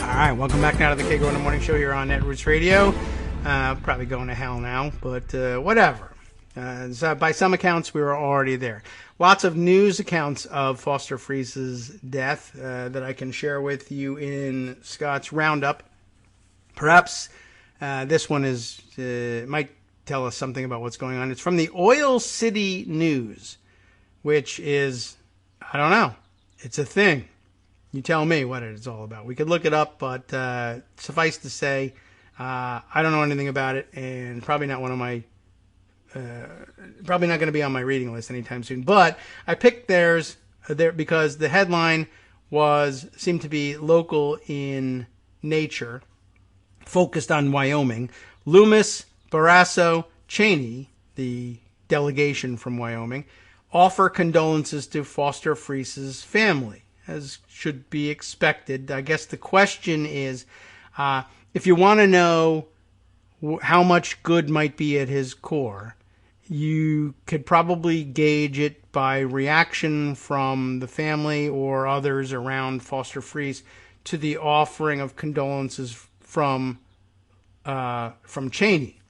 All right, welcome back now to the Kagro in the Morning Show here on Netroots Radio. Probably going to hell now, but whatever. So by some accounts, we were already there. Lots of news accounts of Foster Fries's death that I can share with you in Scott's Roundup. Perhaps this one might tell us something about what's going on. It's from the Oil City News, which is, I don't know, it's a thing. You tell me what it's all about. We could look it up, but suffice to say, I don't know anything about it, and probably not probably not going to be on my reading list anytime soon. But I picked theirs there because the headline seemed to be local in nature, focused on Wyoming. Loomis, Barrasso, Cheney, the delegation from Wyoming, offer condolences to Foster Fries's family, as should be expected. I guess the question is, if you want to know how much good might be at his core, you could probably gauge it by reaction from the family or others around Foster Fries to the offering of condolences from Cheney.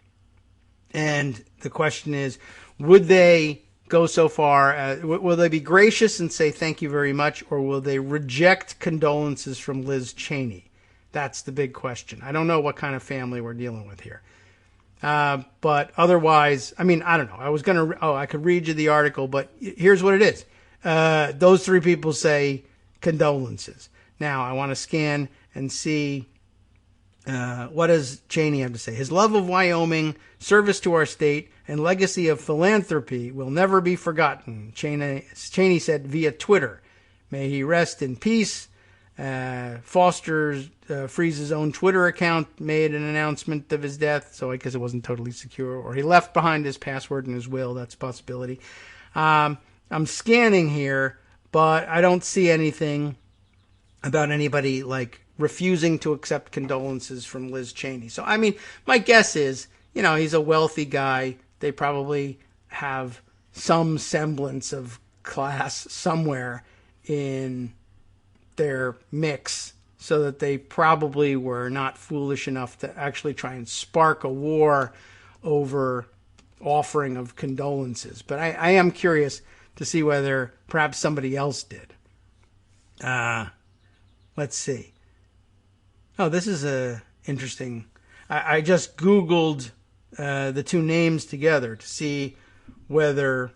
And the question is, would they go so far, will they be gracious and say thank you very much, or will they reject condolences from Liz Cheney? That's the big question. I don't know what kind of family we're dealing with here. But otherwise, I mean, I don't know. I could read you the article, but here's what it is. Those three people say condolences. Now, I want to scan and see what does Cheney have to say. His love of Wyoming, service to our state, and legacy of philanthropy will never be forgotten, Cheney said via Twitter. May he rest in peace. Foster Fries's own Twitter account made an announcement of his death, so I guess it wasn't totally secure, or he left behind his password and his will. That's a possibility. I'm scanning here, but I don't see anything about anybody like refusing to accept condolences from Liz Cheney. So, I mean, my guess is, he's a wealthy guy. They probably have some semblance of class somewhere in their mix, so that they probably were not foolish enough to actually try and spark a war over offering of condolences. But I am curious to see whether perhaps somebody else did. Let's see. Oh, this is interesting. I just Googled the two names together to see whether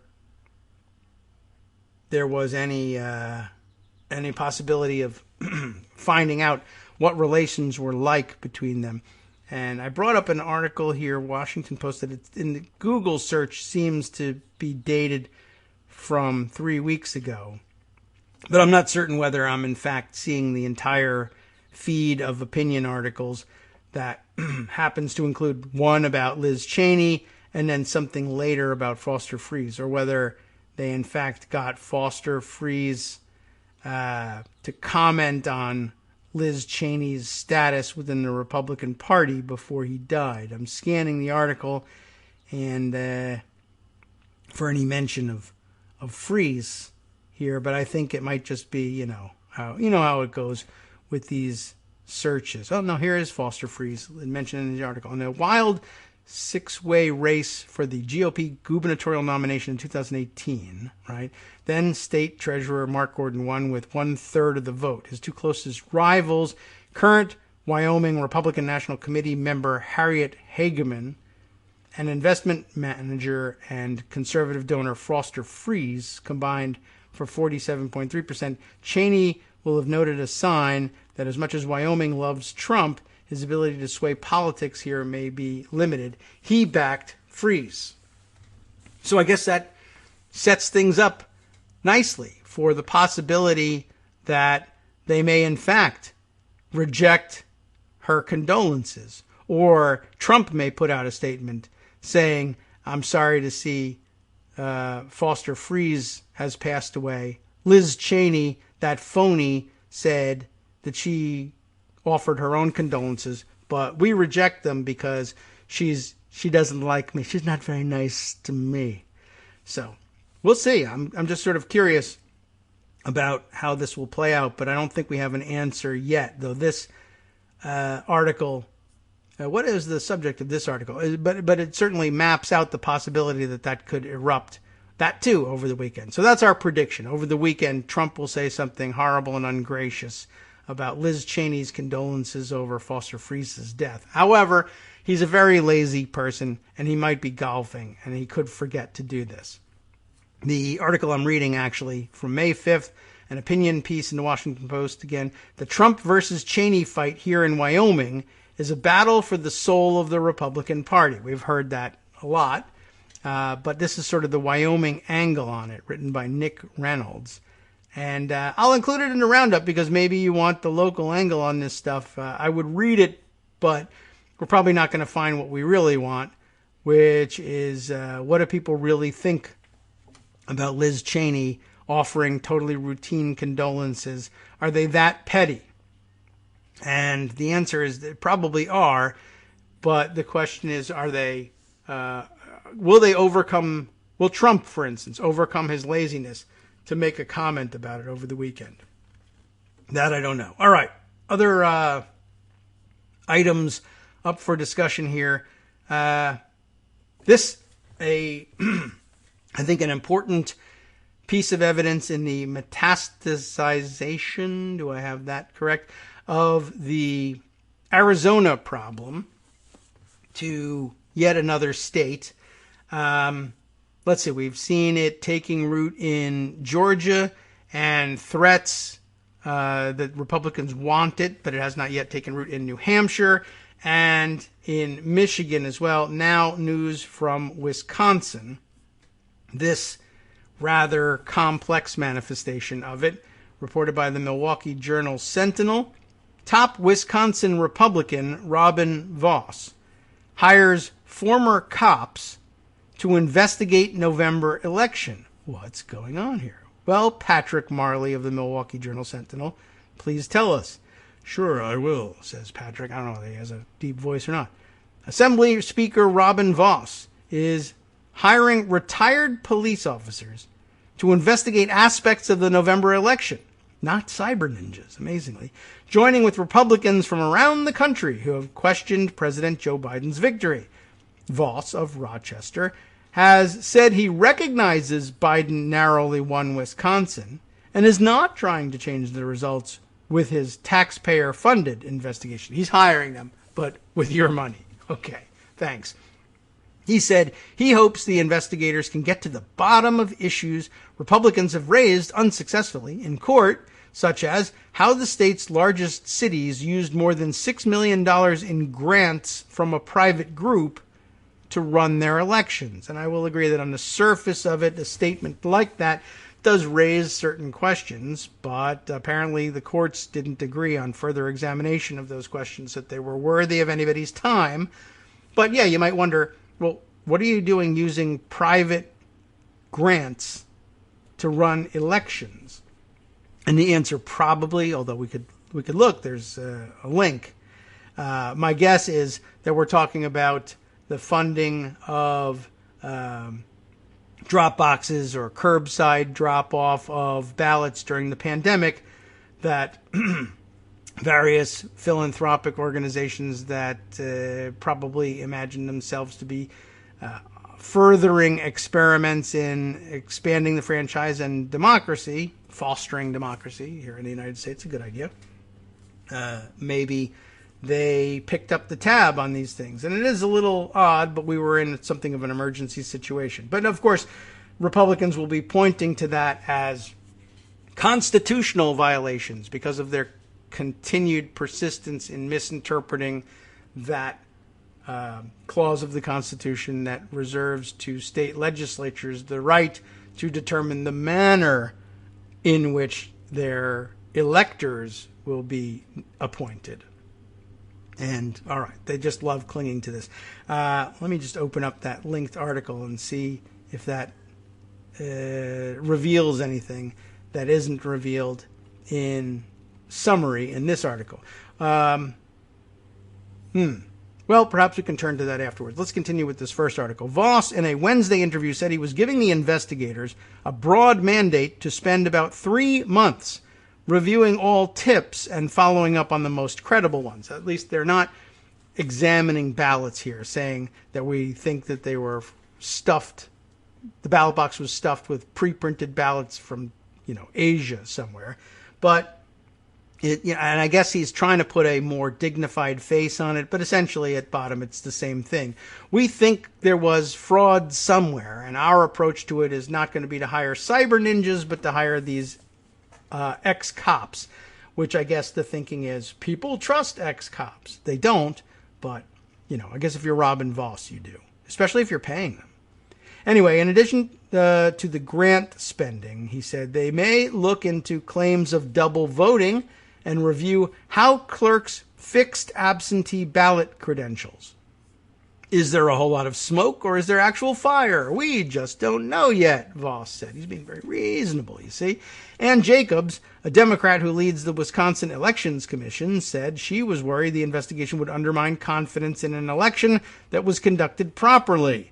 there was any possibility of finding out what relations were like between them. And I brought up an article here, Washington Post, that it's in the Google search seems to be dated from 3 weeks ago. But I'm not certain whether I'm in fact seeing the entire feed of opinion articles that happens to include one about Liz Cheney and then something later about Foster Friess, or whether they in fact got Foster Friess to comment on Liz Cheney's status within the Republican Party before he died. I'm scanning the article and for any mention of Friess here, but I think it might just be how it goes with these searches. Oh no, here is Foster Friess mentioned in the article. In a wild six-way race for the GOP gubernatorial nomination in 2018, right? Then State Treasurer Mark Gordon won with 1/3 of the vote. His two closest rivals, current Wyoming Republican National Committee member Harriet Hageman and investment manager and conservative donor Foster Friess, combined for 47.3%. Cheney will have noted a sign that as much as Wyoming loves Trump, his ability to sway politics here may be limited. He backed Friess. So I guess that sets things up nicely for the possibility that they may in fact reject her condolences, or Trump may put out a statement saying, I'm sorry to see Foster Friess has passed away. Liz Cheney, that phony, said that she offered her own condolences, but we reject them because she doesn't like me. She's not very nice to me. So we'll see. I'm just sort of curious about how this will play out, but I don't think we have an answer yet, though this article, what is the subject of this article? But it certainly maps out the possibility that could erupt, that too, over the weekend. So that's our prediction. Over the weekend, Trump will say something horrible and ungracious about Liz Cheney's condolences over Foster Friess's death. However, he's a very lazy person, and he might be golfing, and he could forget to do this. The article I'm reading, actually, from May 5th, an opinion piece in the Washington Post, again, the Trump versus Cheney fight here in Wyoming is a battle for the soul of the Republican Party. We've heard that a lot, but this is sort of the Wyoming angle on it, written by Nick Reynolds. And I'll include it in the roundup because maybe you want the local angle on this stuff. I would read it, but we're probably not going to find what we really want, which is what do people really think about Liz Cheney offering totally routine condolences? Are they that petty? And the answer is they probably are, but the question is, are they? Will Trump, for instance, overcome his laziness to make a comment about it over the weekend? That I don't know. All right. Other items up for discussion here. I think an important piece of evidence in the metastasization, do I have that correct, of the Arizona problem to yet another state. Let's see, we've seen it taking root in Georgia and threats that Republicans want it, but it has not yet taken root in New Hampshire and in Michigan as well. Now news from Wisconsin. This rather complex manifestation of it, reported by the Milwaukee Journal Sentinel. Top Wisconsin Republican Robin Vos hires former cops to investigate November election. What's going on here? Well, Patrick Marley of the Milwaukee Journal Sentinel, please tell us. Sure, I will, says Patrick. I don't know if he has a deep voice or not. Assembly Speaker Robin Vos is hiring retired police officers to investigate aspects of the November election, not cyber ninjas, amazingly, joining with Republicans from around the country who have questioned President Joe Biden's victory. Vos of Rochester has said he recognizes Biden narrowly won Wisconsin and is not trying to change the results with his taxpayer-funded investigation. He's hiring them, but with your money. Okay, thanks. He said he hopes the investigators can get to the bottom of issues Republicans have raised unsuccessfully in court, such as how the state's largest cities used more than $6 million in grants from a private group to run their elections. And I will agree that on the surface of it, a statement like that does raise certain questions, but apparently the courts didn't agree on further examination of those questions, that they were worthy of anybody's time. But yeah, you might wonder, well, what are you doing using private grants to run elections? And the answer probably, although we could look, there's a link. My guess is that we're talking about the funding of drop boxes or curbside drop-off of ballots during the pandemic that various philanthropic organizations that probably imagine themselves to be furthering experiments in expanding the franchise and democracy, fostering democracy here in the United States, a good idea. Maybe they picked up the tab on these things. And it is a little odd, but we were in something of an emergency situation. But of course, Republicans will be pointing to that as constitutional violations because of their continued persistence in misinterpreting that clause of the Constitution that reserves to state legislatures the right to determine the manner in which their electors will be appointed. And, all right, they just love clinging to this. Let me just open up that linked article and see if that reveals anything that isn't revealed in summary in this article. Well, perhaps we can turn to that afterwards. Let's continue with this first article. Voss, in a Wednesday interview, said he was giving the investigators a broad mandate to spend about 3 months reviewing all tips and following up on the most credible ones. At least they're not examining ballots here, saying that we think that they were stuffed, the ballot box was stuffed with pre-printed ballots from, Asia somewhere. But and I guess he's trying to put a more dignified face on it, but essentially at bottom it's the same thing. We think there was fraud somewhere, and our approach to it is not going to be to hire cyber ninjas, but to hire these ex-cops, which I guess the thinking is people trust ex-cops. They don't, but, I guess if you're Robin Voss, you do, especially if you're paying them. Anyway, in addition to the grant spending, he said they may look into claims of double voting and review how clerks fixed absentee ballot credentials. Is there a whole lot of smoke or is there actual fire? We just don't know yet, Voss said. He's being very reasonable, you see. Ann Jacobs, a Democrat who leads the Wisconsin Elections Commission, said she was worried the investigation would undermine confidence in an election that was conducted properly.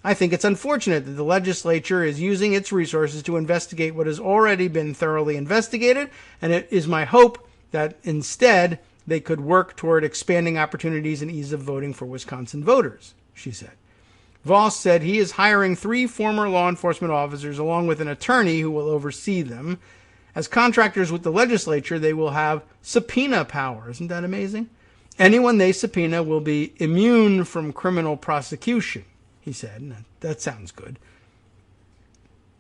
I think it's unfortunate that the legislature is using its resources to investigate what has already been thoroughly investigated, and it is my hope that instead they could work toward expanding opportunities and ease of voting for Wisconsin voters, she said. Voss said he is hiring 3 former law enforcement officers along with an attorney who will oversee them. As contractors with the legislature, they will have subpoena power. Isn't that amazing? Anyone they subpoena will be immune from criminal prosecution, he said. That sounds good.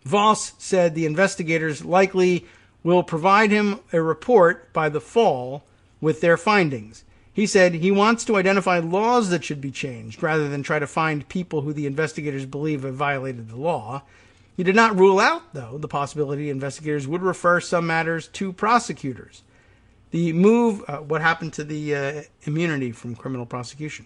Voss said the investigators likely will provide him a report by the fall with their findings. He said he wants to identify laws that should be changed rather than try to find people who the investigators believe have violated the law. He did not rule out, though, the possibility investigators would refer some matters to prosecutors. The move, what happened to the immunity from criminal prosecution?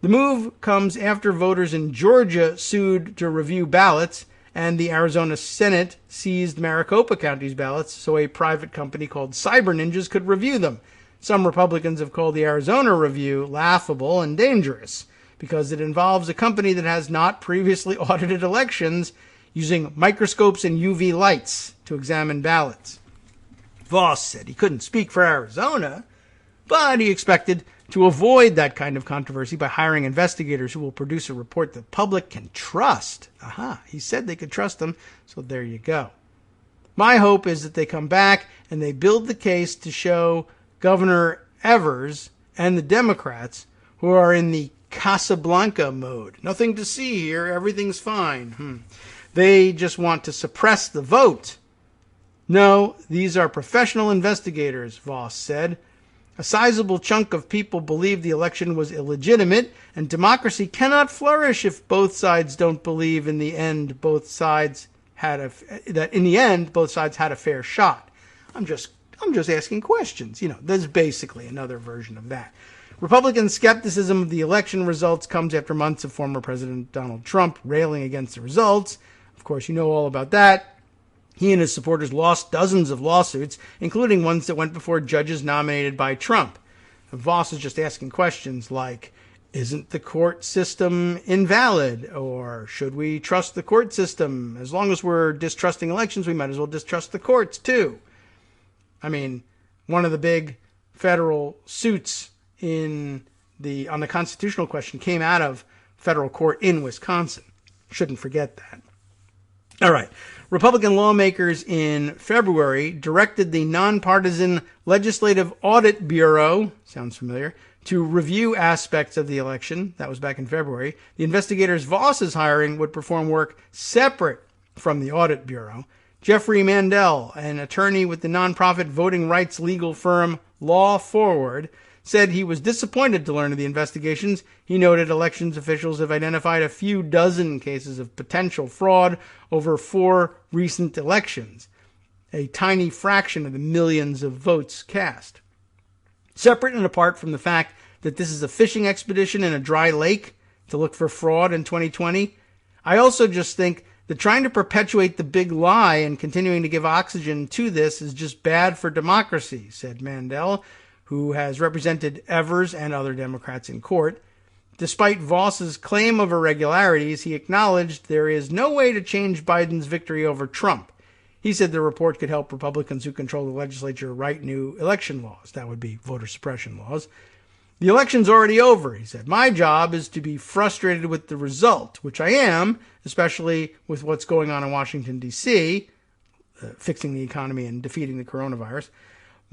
The move comes after voters in Georgia sued to review ballots, and the Arizona Senate seized Maricopa County's ballots so a private company called Cyber Ninjas could review them. Some Republicans have called the Arizona review laughable and dangerous because it involves a company that has not previously audited elections using microscopes and UV lights to examine ballots. Voss said he couldn't speak for Arizona, but he expected to avoid that kind of controversy by hiring investigators who will produce a report the public can trust. Aha, he said they could trust them, so there you go. My hope is that they come back and they build the case to show Governor Evers and the Democrats, who are in the Casablanca mode. Nothing to see here. Everything's fine. They just want to suppress the vote. No, these are professional investigators, Voss said. A sizable chunk of people believe the election was illegitimate, and democracy cannot flourish if both sides don't believe in the end both sides had a fair shot. I'm just asking questions. There's basically another version of that. Republican skepticism of the election results comes after months of former President Donald Trump railing against the results. Of course, you know all about that. He and his supporters lost dozens of lawsuits, including ones that went before judges nominated by Trump. And Voss is just asking questions like, isn't the court system invalid? Or should we trust the court system? As long as we're distrusting elections, we might as well distrust the courts too. I mean, one of the big federal suits on the constitutional question came out of federal court in Wisconsin. Shouldn't forget that. All right. Republican lawmakers in February directed the nonpartisan Legislative Audit Bureau, sounds familiar, to review aspects of the election. That was back in February. The investigators Voss is hiring would perform work separate from the Audit Bureau. Jeffrey Mandel, an attorney with the nonprofit voting rights legal firm Law Forward, said he was disappointed to learn of the investigations. He noted elections officials have identified a few dozen cases of potential fraud over 4 recent elections, a tiny fraction of the millions of votes cast. Separate and apart from the fact that this is a fishing expedition in a dry lake to look for fraud in 2020, I also just think that trying to perpetuate the big lie and continuing to give oxygen to this is just bad for democracy, said Mandel, who has represented Evers and other Democrats in court. Despite Voss's claim of irregularities, he acknowledged there is no way to change Biden's victory over Trump. He said the report could help Republicans who control the legislature write new election laws. That would be voter suppression laws. The election's already over, he said. My job is to be frustrated with the result, which I am, especially with what's going on in Washington, D.C., fixing the economy and defeating the coronavirus.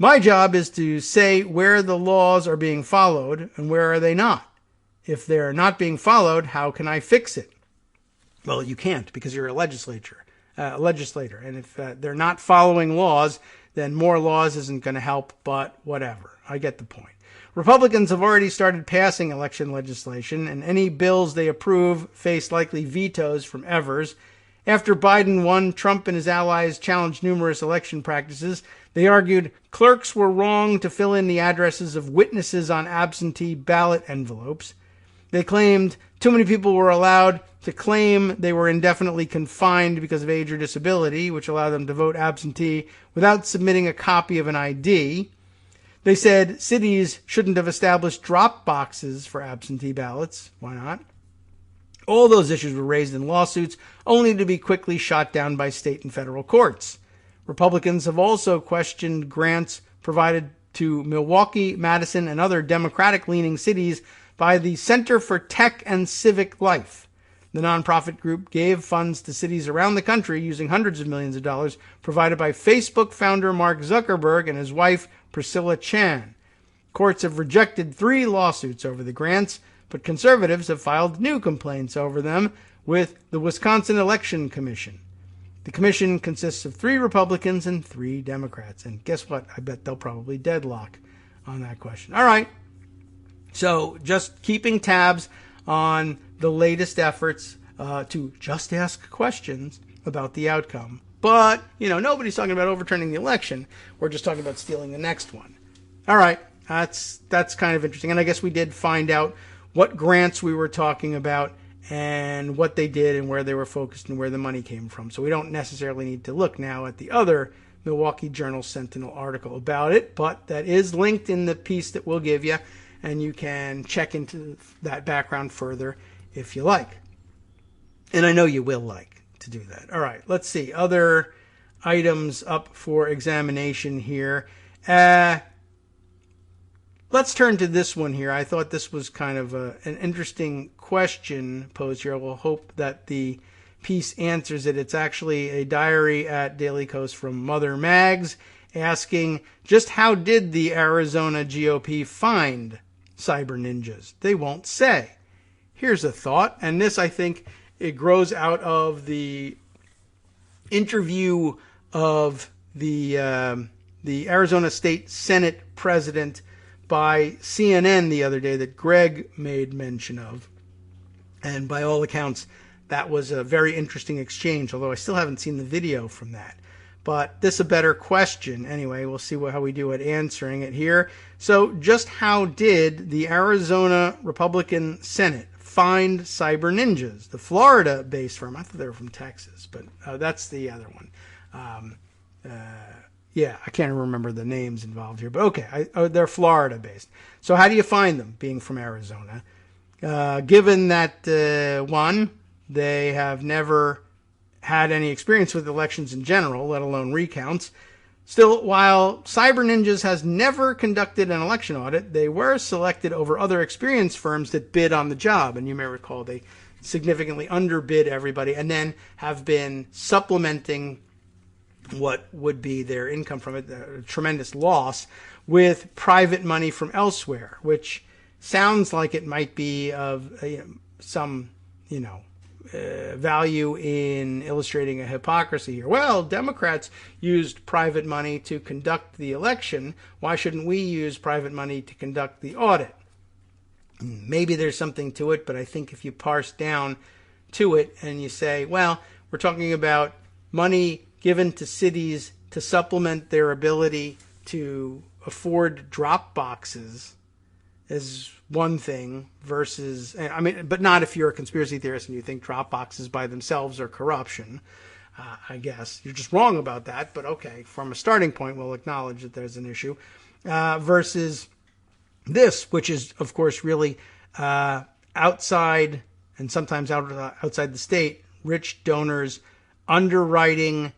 My job is to say where the laws are being followed and where are they not. If they're not being followed, how can I fix it? Well, you can't because you're a legislator. And if they're not following laws, then more laws isn't going to help, but whatever. I get the point. Republicans have already started passing election legislation, and any bills they approve face likely vetoes from Evers. After Biden won, Trump and his allies challenged numerous election practices. They argued clerks were wrong to fill in the addresses of witnesses on absentee ballot envelopes. They claimed too many people were allowed to claim they were indefinitely confined because of age or disability, which allowed them to vote absentee without submitting a copy of an ID. They said cities shouldn't have established drop boxes for absentee ballots. Why not? All those issues were raised in lawsuits, only to be quickly shot down by state and federal courts. Republicans have also questioned grants provided to Milwaukee, Madison, and other Democratic-leaning cities by the Center for Tech and Civic Life. The nonprofit group gave funds to cities around the country using hundreds of millions of dollars provided by Facebook founder Mark Zuckerberg and his wife Priscilla Chan. Courts have rejected 3 lawsuits over the grants, but conservatives have filed new complaints over them with the Wisconsin Election Commission. The commission consists of 3 Republicans and 3 Democrats. And guess what? I bet they'll probably deadlock on that question. All right. So just keeping tabs on the latest efforts to just ask questions about the outcome. But, nobody's talking about overturning the election. We're just talking about stealing the next one. All right. That's kind of interesting. And I guess we did find out what grants we were talking about and what they did and where they were focused and where the money came from. So we don't necessarily need to look now at the other Milwaukee Journal-Sentinel article about it, but that is linked in the piece that we'll give you, and you can check into that background further if you like. And I know you will like to do that. All right, let's see. Other items up for examination here. let's turn to this one here. I thought this was kind of an interesting question posed here. We'll hope that the piece answers it. It's actually a diary at Daily Kos from Mother Mags asking, just how did the Arizona GOP find cyber ninjas? They won't say. Here's a thought, and this, I think, it grows out of the interview of the Arizona State Senate president by CNN the other day that Greg made mention of. And by all accounts, that was a very interesting exchange, although I still haven't seen the video from that. But this is a better question. Anyway, we'll see how we do at answering it here. So just how did the Arizona Republican Senate find cyber ninjas? The Florida-based firm, I thought they were from Texas, but that's the other one. Yeah, I can't remember the names involved here, but okay, they're Florida-based. So how do you find them, being from Arizona? Given that, one, they have never had any experience with elections in general, let alone recounts. Still, while Cyber Ninjas has never conducted an election audit, they were selected over other experienced firms that bid on the job. And you may recall they significantly underbid everybody and then have been supplementing what would be their income from it, a tremendous loss, with private money from elsewhere, which sounds like it might be of some, value in illustrating a hypocrisy here. Well, Democrats used private money to conduct the election. Why shouldn't we use private money to conduct the audit? Maybe there's something to it, but I think if you parse down to it and you say, well, we're talking about money given to cities to supplement their ability to afford drop boxes is one thing versus, but not if you're a conspiracy theorist and you think drop boxes by themselves are corruption. I guess you're just wrong about that, but okay, from a starting point, we'll acknowledge that there's an issue, versus this, which is, of course, really outside and sometimes outside the state, rich donors underwriting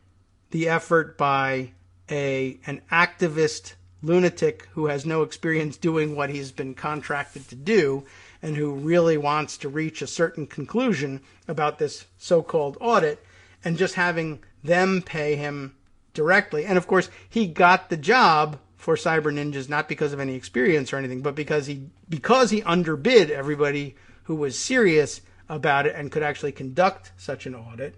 the effort by an activist lunatic who has no experience doing what he's been contracted to do and who really wants to reach a certain conclusion about this so-called audit, and just having them pay him directly. And of course, he got the job for Cyber Ninjas not because of any experience or anything, but because he underbid everybody who was serious about it and could actually conduct such an audit.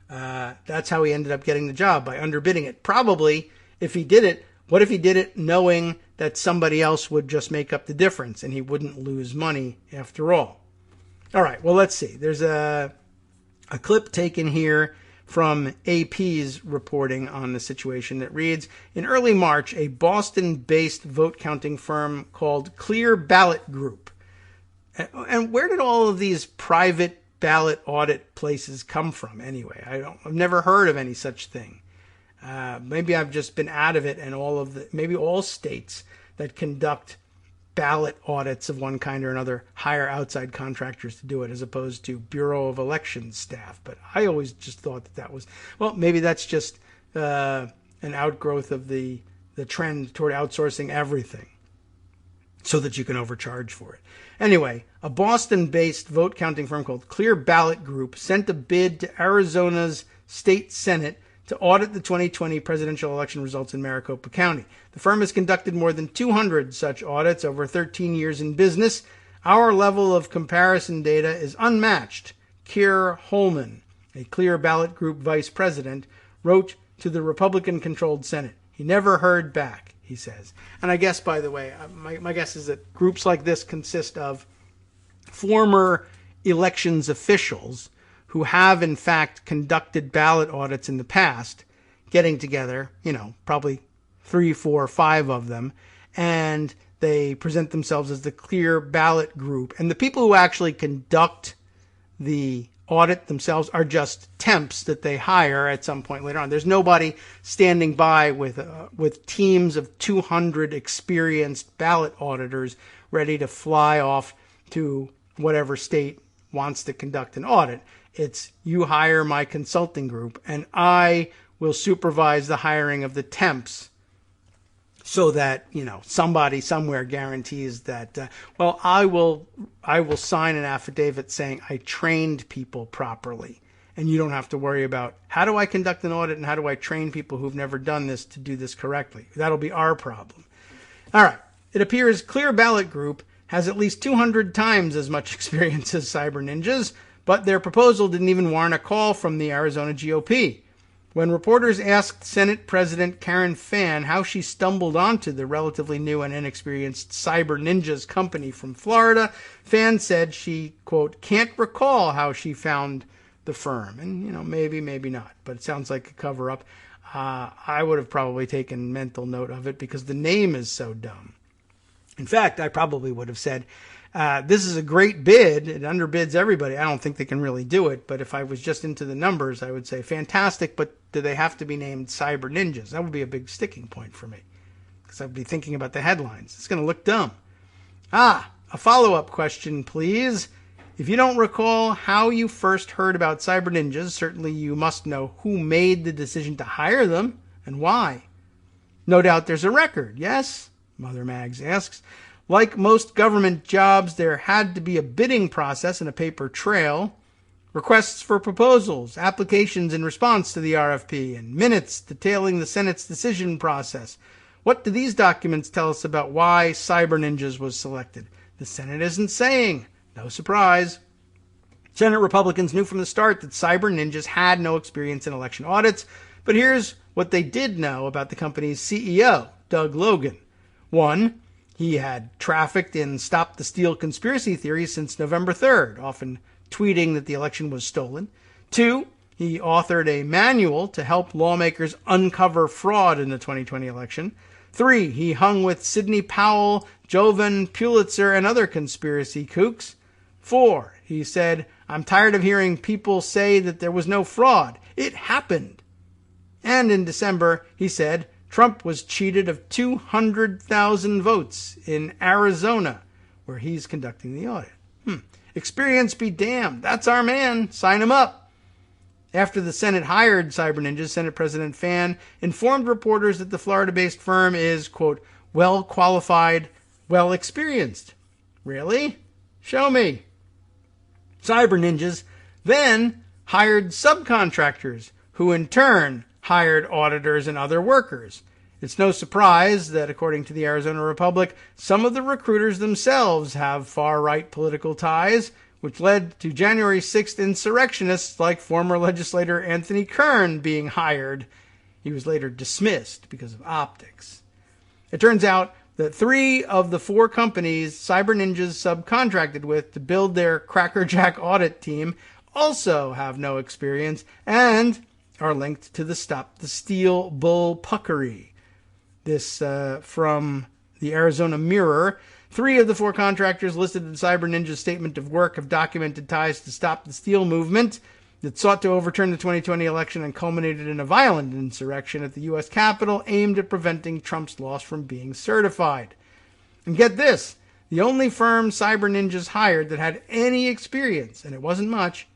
That's how he ended up getting the job, by underbidding it. Probably, if he did it, what if he did it knowing that somebody else would just make up the difference and he wouldn't lose money after all? All right, well, let's see. There's a clip taken here from AP's reporting on the situation that reads, in early March, a Boston-based vote counting firm called Clear Ballot Group. And where did all of these private ballot audit places come from anyway? I've never heard of any such thing. Maybe I've just been out of it, and maybe all states that conduct ballot audits of one kind or another hire outside contractors to do it, as opposed to Bureau of Elections staff. But I always just thought that was, well, maybe that's just an outgrowth of the trend toward outsourcing everything so that you can overcharge for it. Anyway, a Boston-based vote counting firm called Clear Ballot Group sent a bid to Arizona's state Senate to audit the 2020 presidential election results in Maricopa County. The firm has conducted more than 200 such audits over 13 years in business. Our level of comparison data is unmatched. Keir Holman, a Clear Ballot Group vice president, wrote to the Republican-controlled Senate. He never heard back, he says. And I guess, by the way, my guess is that groups like this consist of former elections officials who have, in fact, conducted ballot audits in the past, getting together, probably 3, 4, 5 of them, and they present themselves as the Clear Ballot Group. And the people who actually conduct the audit themselves are just temps that they hire at some point later on. There's nobody standing by with teams of 200 experienced ballot auditors ready to fly off to whatever state wants to conduct an audit. It's, you hire my consulting group and I will supervise the hiring of the temps so that, somebody somewhere guarantees that, I will sign an affidavit saying I trained people properly. And you don't have to worry about how do I conduct an audit and how do I train people who've never done this to do this correctly. That'll be our problem. All right. It appears Clear Ballot Group has at least 200 times as much experience as Cyber Ninjas, but their proposal didn't even warrant a call from the Arizona GOP. When reporters asked Senate President Karen Fann how she stumbled onto the relatively new and inexperienced Cyber Ninjas company from Florida, Fann said she, quote, can't recall how she found the firm. And, maybe not, but it sounds like a cover-up. I would have probably taken mental note of it because the name is so dumb. In fact, I probably would have said, this is a great bid. It underbids everybody. I don't think they can really do it, but if I was just into the numbers, I would say fantastic, but do they have to be named Cyber Ninjas? That would be a big sticking point for me because I'd be thinking about the headlines. It's going to look dumb. A follow-up question, please. If you don't recall how you first heard about Cyber Ninjas, certainly you must know who made the decision to hire them and why. No doubt there's a record, yes? Mother Mags asks. Like most government jobs, there had to be a bidding process and a paper trail, requests for proposals, applications in response to the RFP, and minutes detailing the Senate's decision process. What do these documents tell us about why Cyber Ninjas was selected? The Senate isn't saying. No surprise. Senate Republicans knew from the start that Cyber Ninjas had no experience in election audits, but here's what they did know about the company's CEO, Doug Logan. 1, he had trafficked in Stop the Steal conspiracy theories since November 3rd, often tweeting that the election was stolen. 2, he authored a manual to help lawmakers uncover fraud in the 2020 election. 3, he hung with Sidney Powell, Jovan Pulitzer, and other conspiracy kooks. 4, he said, I'm tired of hearing people say that there was no fraud. It happened. And in December, he said, Trump was cheated of 200,000 votes in Arizona, where he's conducting the audit. Experience be damned. That's our man. Sign him up. After the Senate hired Cyber Ninjas, Senate President Fann informed reporters that the Florida-based firm is, quote, well qualified, well experienced. Really? Show me. Cyber Ninjas then hired subcontractors who in turn hired auditors and other workers. It's no surprise that, according to the Arizona Republic, some of the recruiters themselves have far-right political ties, which led to January 6th insurrectionists like former legislator Anthony Kern being hired. He was later dismissed because of optics. It turns out that 3 of the 4 companies Cyber Ninjas subcontracted with to build their crackerjack audit team also have no experience and are linked to the Stop the Steal bullpuckery. This from the Arizona Mirror. 3 of the 4 contractors listed in Cyber Ninja's statement of work have documented ties to Stop the Steal movement that sought to overturn the 2020 election and culminated in a violent insurrection at the U.S. Capitol aimed at preventing Trump's loss from being certified. And get this, the only firm Cyber Ninjas hired that had any experience, and it wasn't much,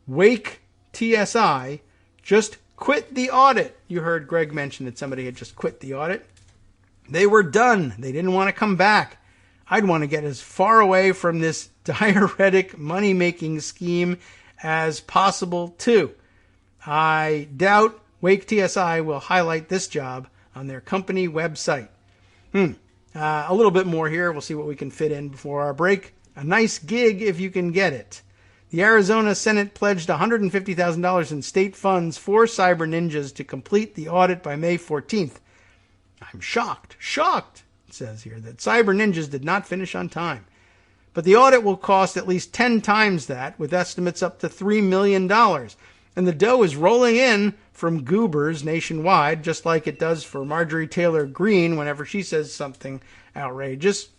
Wake TSI, just quit the audit. You heard Greg mention that somebody had just quit the audit. They were done. They didn't want to come back. I'd want to get as far away from this diuretic money-making scheme as possible, too. I doubt Wake TSI will highlight this job on their company website. A little bit more here. We'll see what we can fit in before our break. A nice gig if you can get it. The Arizona Senate pledged $150,000 in state funds for Cyber Ninjas to complete the audit by May 14th. I'm shocked, it says here, that Cyber Ninjas did not finish on time. But the audit will cost at least 10 times that, with estimates up to $3 million. And the dough is rolling in from goobers nationwide, just like it does for Marjorie Taylor Greene whenever she says something outrageous.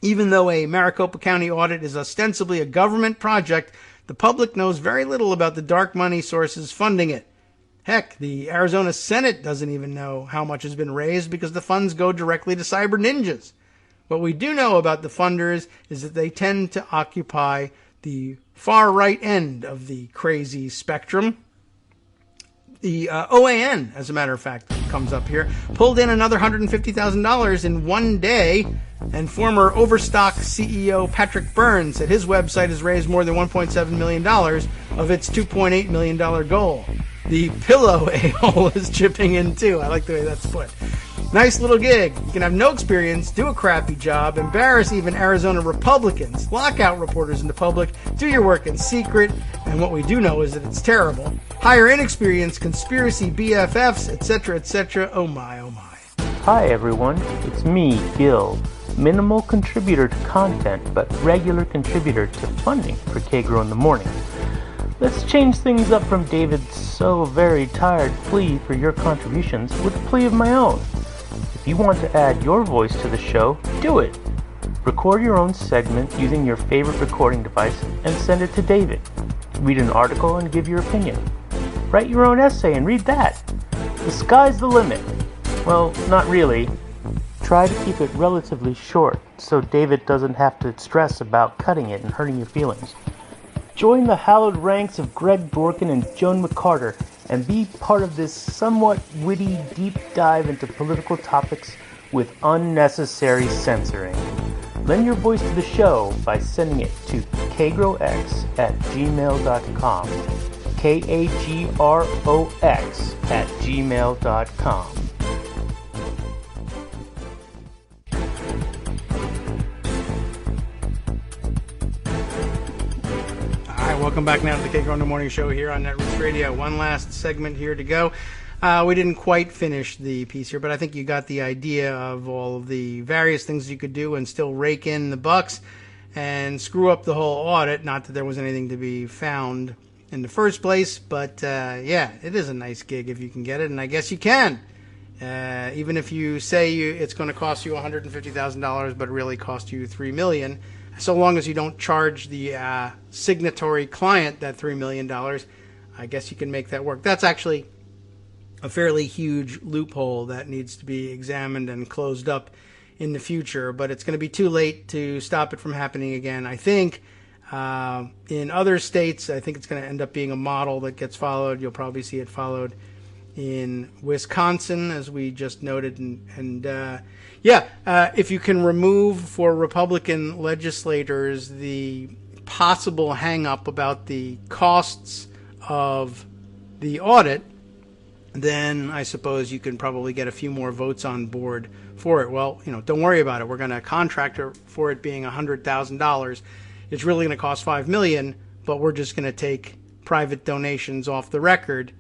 Even though a Maricopa County audit is ostensibly a government project, the public knows very little about the dark money sources funding it. Heck, the Arizona Senate doesn't even know how much has been raised because the funds go directly to Cyber Ninjas. What we do know about the funders is that they tend to occupy the far right end of the crazy spectrum. The OAN, as a matter of fact, comes up here, pulled in another $150,000 in one day. And former Overstock CEO Patrick Burns said his website has raised more than $1.7 million of its $2.8 million goal. The pillow a-hole is chipping in too. I like the way that's put. Nice little gig. You can have no experience, do a crappy job, embarrass even Arizona Republicans, lock out reporters in the public, do your work in secret, and what we do know is that it's terrible. Hire inexperienced conspiracy BFFs, etc., etc. Oh my, oh my. Hi everyone, it's me, Gil. Minimal contributor to content, but regular contributor to funding for Kagro in the morning. Let's change things up from David's so very tired plea for your contributions with a plea of my own. If you want to add your voice to the show, do it. Record your own segment using your favorite recording device and send it to David. Read an article and give your opinion. Write your own essay and read that. The sky's the limit. Well, not really. Try to keep it relatively short so David doesn't have to stress about cutting it and hurting your feelings. Join the hallowed ranks of Greg Dworkin and Joan McCarter and be part of this somewhat witty deep dive into political topics with unnecessary censoring. Lend your voice to the show by sending it to kagrox@gmail.com. KAGROX@gmail.com. Welcome back now to the Kagro in the Morning Show here on Netroots Radio. One last segment here to go. We didn't quite finish the piece here, but I think you got the idea of all of the various things you could do and still rake in the bucks and screw up the whole audit. Not that there was anything to be found in the first place, but yeah, it is a nice gig if you can get it, and I guess you can. Even if you say it's going to cost you $150,000, but really cost you $3 million. So long as you don't charge the signatory client that $3 million, I guess you can make that work. That's actually a fairly huge loophole that needs to be examined and closed up in the future, but it's going to be too late to stop it from happening again. I think in other states, I think it's going to end up being a model that gets followed. You'll probably see it followed in Wisconsin, as we just noted, if you can remove for Republican legislators the possible hang-up about the costs of the audit, then I suppose you can probably get a few more votes on board for it. Well, don't worry about it. We're going to contract for it being $100,000. It's really going to cost $5 million, but we're just going to take private donations off the record,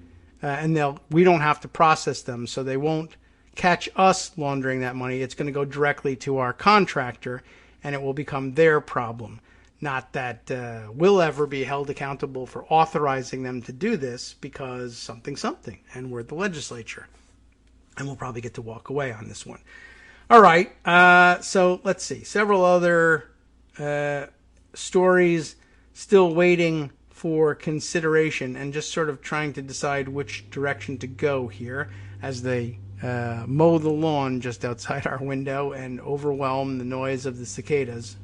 and we don't have to process them, so they won't catch us laundering that money. It's going to go directly to our contractor, and it will become their problem. Not that we'll ever be held accountable for authorizing them to do this, because something, and we're the legislature. And we'll probably get to walk away on this one. All right, so let's see. Several other stories still waiting for consideration and just sort of trying to decide which direction to go here as they mow the lawn just outside our window and overwhelm the noise of the cicadas.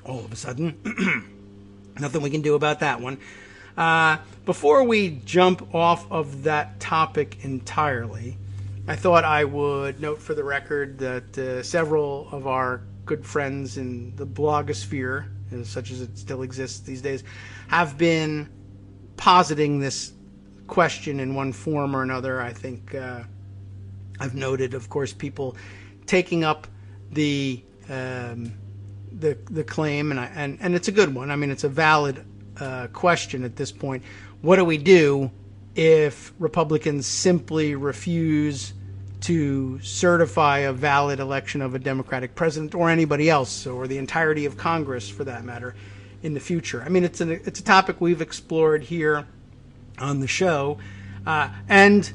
All of a sudden, nothing we can do about that one. Before we jump off of that topic entirely, I thought I would note for the record that several of our good friends in the blogosphere, such as it still exists these days, have been positing this question in one form or another. I think I've noted, of course, people taking up the claim, and it's a good one. I mean, it's a valid question at this point. What do we do if Republicans simply refuse to certify a valid election of a Democratic president or anybody else, or the entirety of Congress for that matter, in the future? I mean, it's a topic we've explored here on the show, and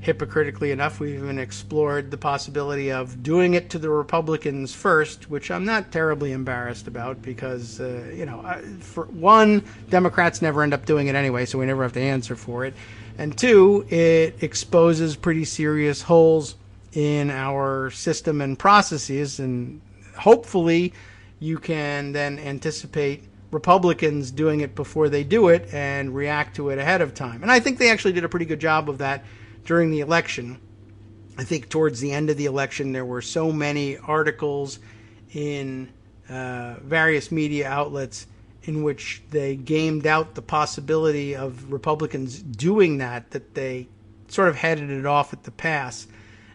hypocritically enough, we've even explored the possibility of doing it to the Republicans first, which I'm not terribly embarrassed about because, for one, Democrats never end up doing it anyway, so we never have to answer for it. And two, it exposes pretty serious holes in our system and processes, and hopefully you can then anticipate Republicans doing it before they do it and react to it ahead of time. And I think they actually did a pretty good job of that during the election. I think towards the end of the election, there were so many articles in various media outlets in which they gamed out the possibility of Republicans doing that they sort of headed it off at the pass.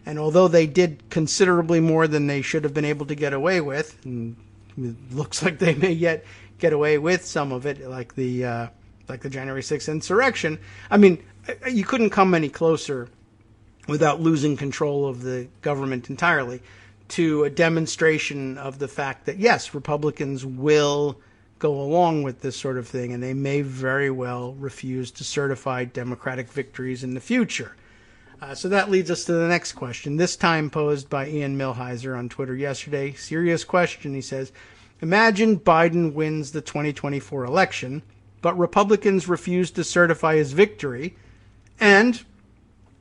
And although they did considerably more than they should have been able to get away with, and it looks like they may yet get away with some of it, like the January 6th insurrection, I mean, you couldn't come any closer without losing control of the government entirely to a demonstration of the fact that, yes, Republicans will go along with this sort of thing, and they may very well refuse to certify Democratic victories in the future. So that leads us to the next question, this time posed by Ian Millhiser on Twitter yesterday. Serious question, he says. Imagine Biden wins the 2024 election, but Republicans refuse to certify his victory, and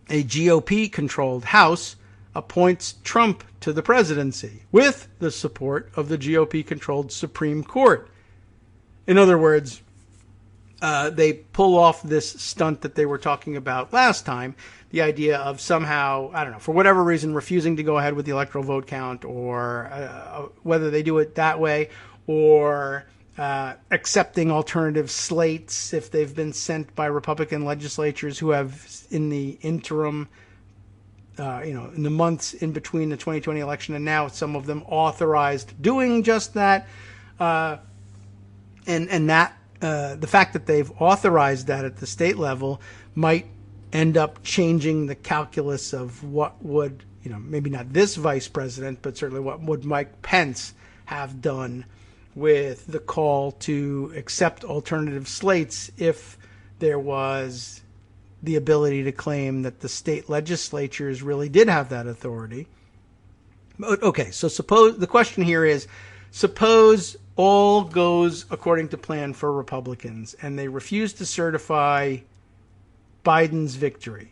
a GOP-controlled House appoints Trump to the presidency with the support of the GOP-controlled Supreme Court. In other words, they pull off this stunt that they were talking about last time, the idea of somehow, I don't know, for whatever reason, refusing to go ahead with the electoral vote count, or whether they do it that way, or accepting alternative slates if they've been sent by Republican legislatures who have, in the interim, in the months in between the 2020 election and now, some of them authorized doing just that. And that the fact that they've authorized that at the state level might end up changing the calculus of what would, maybe not this vice president, but certainly what would Mike Pence have done with the call to accept alternative slates if there was the ability to claim that the state legislatures really did have that authority. Okay, so suppose the question here is, suppose all goes according to plan for Republicans and they refuse to certify Biden's victory,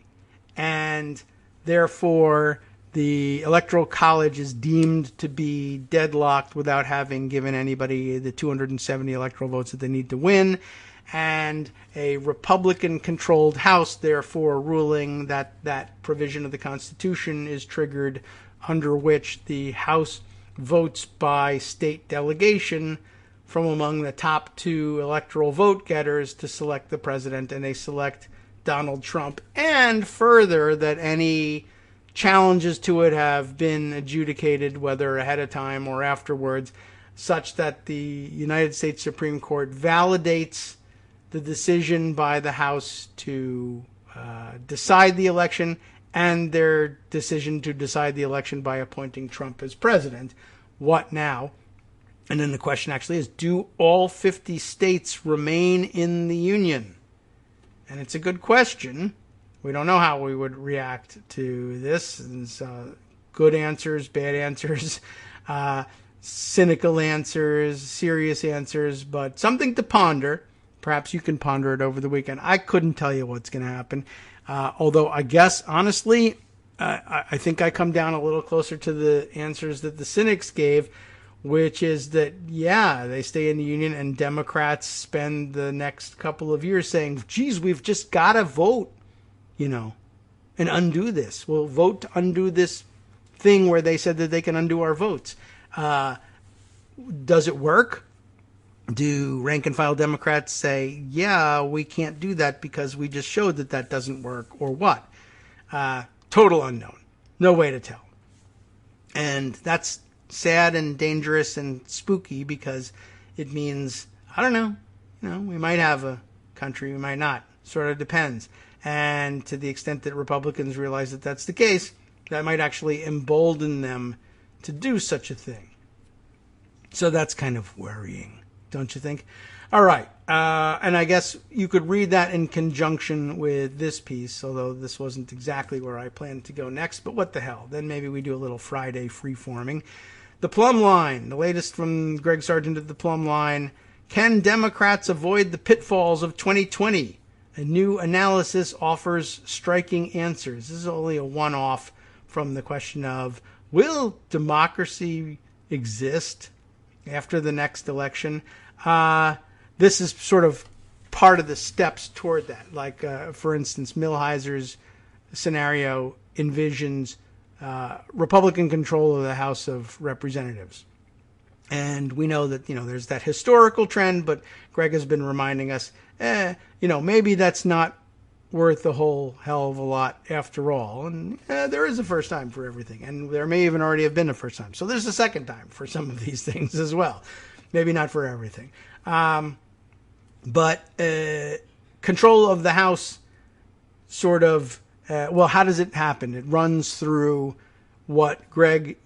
and therefore the Electoral College is deemed to be deadlocked without having given anybody the 270 electoral votes that they need to win, and a Republican-controlled House therefore ruling that that provision of the Constitution is triggered, under which the House votes by state delegation from among the top two electoral vote getters to select the president, and they select Donald Trump, and further that any challenges to it have been adjudicated, whether ahead of time or afterwards, such that the United States Supreme Court validates the decision by the House to decide the election, and their decision to decide the election by appointing Trump as president. What now? And then the question actually is, do all 50 states remain in the Union? And it's a good question. We don't know how we would react to this. There's good answers, bad answers, cynical answers, serious answers, but something to ponder. Perhaps you can ponder it over the weekend. I couldn't tell you what's going to happen. Although I guess, honestly, I think I come down a little closer to the answers that the cynics gave, which is that, yeah, they stay in the Union, and Democrats spend the next couple of years saying, geez, we've just got to vote, and undo this. We'll vote to undo this thing where they said that they can undo our votes. Does it work? Do rank and file Democrats say, yeah, we can't do that because we just showed that that doesn't work, or what? Total unknown. No way to tell. And that's sad and dangerous and spooky, because it means, I don't know, we might have a country, we might not. Sort of depends. And to the extent that Republicans realize that that's the case, that might actually embolden them to do such a thing. So that's kind of worrying, don't you think? All right. And I guess you could read that in conjunction with this piece, although this wasn't exactly where I planned to go next, but what the hell. Then maybe we do a little Friday freeforming. The Plumb Line, the latest from Greg Sargent at the Plumb Line. Can Democrats avoid the pitfalls of 2020? A new analysis offers striking answers. This is only a one-off from the question of, will democracy exist after the next election? This is sort of part of the steps toward that. Like, for instance, Millhiser's scenario envisions Republican control of the House of Representatives. And we know that, there's that historical trend, but Greg has been reminding us, maybe that's not worth a whole hell of a lot after all. And there is a first time for everything. And there may even already have been a first time. So there's a second time for some of these things as well. Maybe not for everything. But control of the House sort of, how does it happen? It runs through what Greg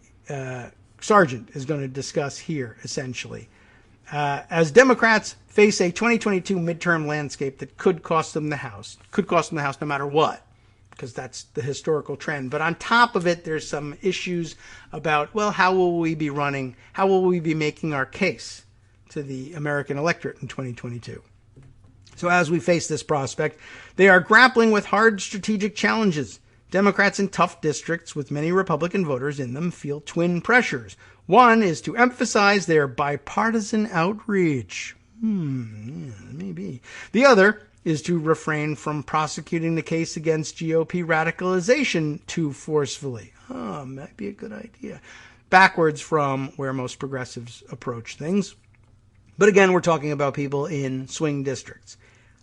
Sargent is going to discuss here, essentially. As Democrats face a 2022 midterm landscape that could cost them the House no matter what, because that's the historical trend. But on top of it, there's some issues about, how will we be running? How will we be making our case to the American electorate in 2022? So as we face this prospect, they are grappling with hard strategic challenges. Democrats in tough districts with many Republican voters in them feel twin pressures. One is to emphasize their bipartisan outreach. Maybe. The other is to refrain from prosecuting the case against GOP radicalization too forcefully. Might be a good idea. Backwards from where most progressives approach things. But again, we're talking about people in swing districts.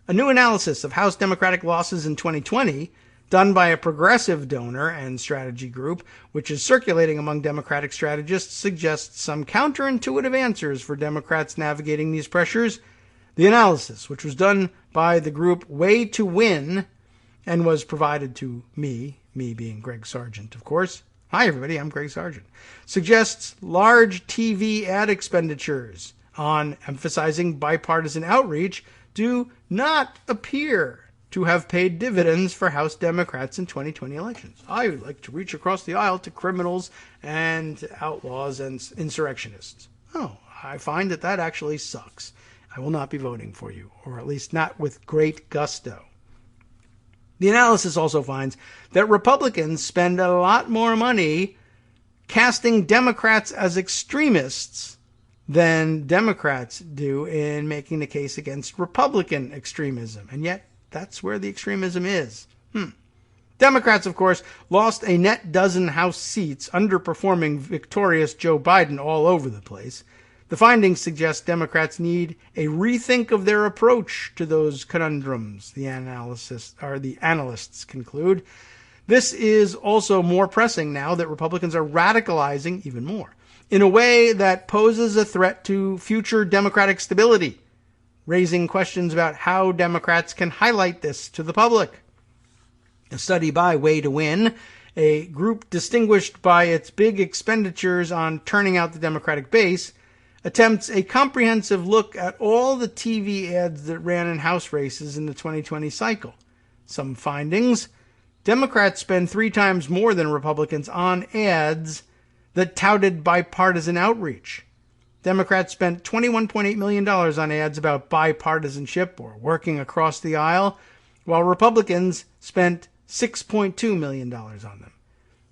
A new analysis of House Democratic losses in 2020, done by a progressive donor and strategy group, which is circulating among Democratic strategists, suggests some counterintuitive answers for Democrats navigating these pressures. The analysis, which was done by the group Way to Win and was provided to me being Greg Sargent, of course. Hi, everybody, I'm Greg Sargent. Suggests large TV ad expenditures on emphasizing bipartisan outreach do not appear to have paid dividends for House Democrats in 2020 elections. I would like to reach across the aisle to criminals and outlaws and insurrectionists. I find that actually sucks. I will not be voting for you, or at least not with great gusto. The analysis also finds that Republicans spend a lot more money casting Democrats as extremists than Democrats do in making the case against Republican extremism. And yet, that's where the extremism is. Democrats, of course, lost a net dozen House seats, underperforming victorious Joe Biden all over the place. The findings suggest Democrats need a rethink of their approach to those conundrums, the analysts conclude. This is also more pressing now that Republicans are radicalizing even more in a way that poses a threat to future Democratic stability, raising questions about how Democrats can highlight this to the public. A study by Way to Win, a group distinguished by its big expenditures on turning out the Democratic base, attempts a comprehensive look at all the TV ads that ran in House races in the 2020 cycle. Some findings: Democrats spend 3 times more than Republicans on ads that touted bipartisan outreach. Democrats spent $21.8 million on ads about bipartisanship or working across the aisle, while Republicans spent $6.2 million on them.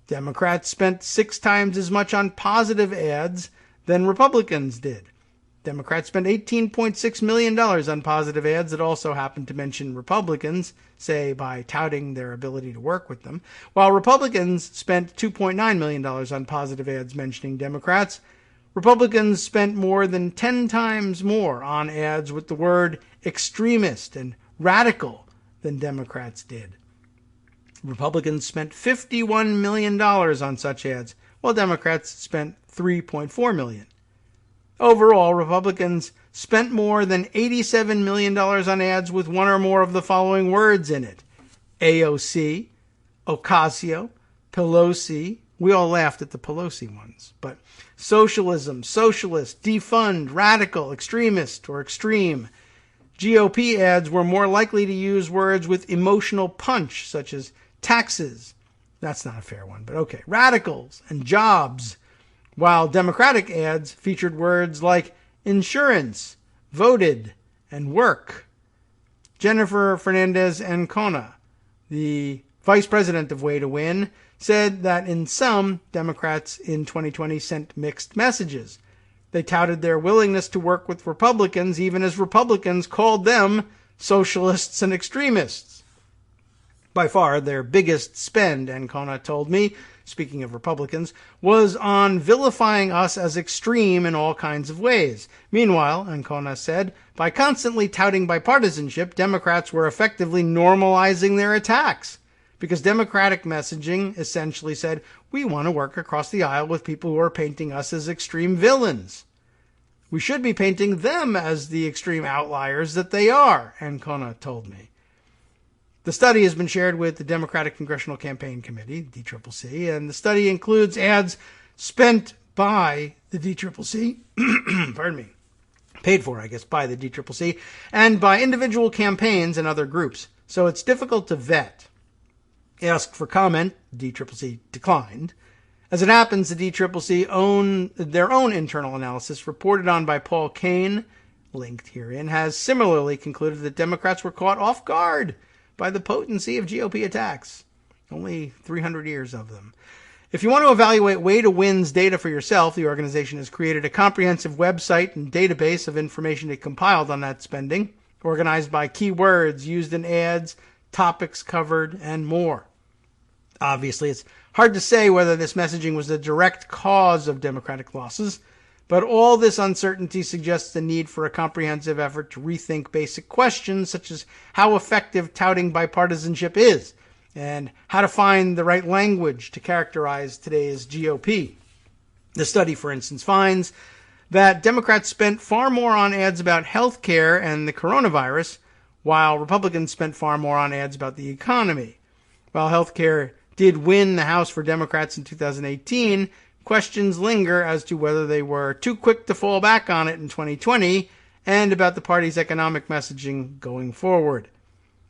Democrats spent 6 times as much on positive ads than Republicans did. Democrats spent $18.6 million on positive ads that also happened to mention Republicans, say by touting their ability to work with them, while Republicans spent $2.9 million on positive ads mentioning Democrats. Republicans spent more than 10 times more on ads with the word extremist and radical than Democrats did. Republicans spent $51 million on such ads, while Democrats spent $3.4 million. Overall, Republicans spent more than $87 million on ads with one or more of the following words in it: AOC, Ocasio, Pelosi. We all laughed at the Pelosi ones, but socialism, socialist, defund, radical, extremist, or extreme. GOP ads were more likely to use words with emotional punch, such as taxes. That's not a fair one, but okay. Radicals and jobs. While Democratic ads featured words like insurance, voted, and work. Jennifer Fernandez-Ancona, the vice president of Way to Win, said that in some, Democrats in 2020 sent mixed messages. They touted their willingness to work with Republicans, even as Republicans called them socialists and extremists. By far, their biggest spend, Ancona told me, speaking of Republicans, was on vilifying us as extreme in all kinds of ways. Meanwhile, Ancona said, by constantly touting bipartisanship, Democrats were effectively normalizing their attacks. Because Democratic messaging essentially said, we want to work across the aisle with people who are painting us as extreme villains. We should be painting them as the extreme outliers that they are, Ancona told me. The study has been shared with the Democratic Congressional Campaign Committee, DCCC, and the study includes ads spent by the DCCC, pardon me, paid for, I guess, by the DCCC, and by individual campaigns and other groups. So it's difficult to vet. Asked for comment, DCCC declined. As it happens, the DCCC their own internal analysis, reported on by Paul Kane, linked herein, has similarly concluded that Democrats were caught off guard by the potency of GOP attacks. Only 300 years of them. If you want to evaluate Way to Win's data for yourself, the organization has created a comprehensive website and database of information it compiled on that spending, organized by keywords used in ads, topics covered, and more. Obviously, it's hard to say whether this messaging was the direct cause of Democratic losses, but all this uncertainty suggests the need for a comprehensive effort to rethink basic questions such as how effective touting bipartisanship is and how to find the right language to characterize today's GOP. The study, for instance, finds that Democrats spent far more on ads about health care and the coronavirus, while Republicans spent far more on ads about the economy. While health care did win the House for Democrats in 2018, questions linger as to whether they were too quick to fall back on it in 2020 and about the party's economic messaging going forward.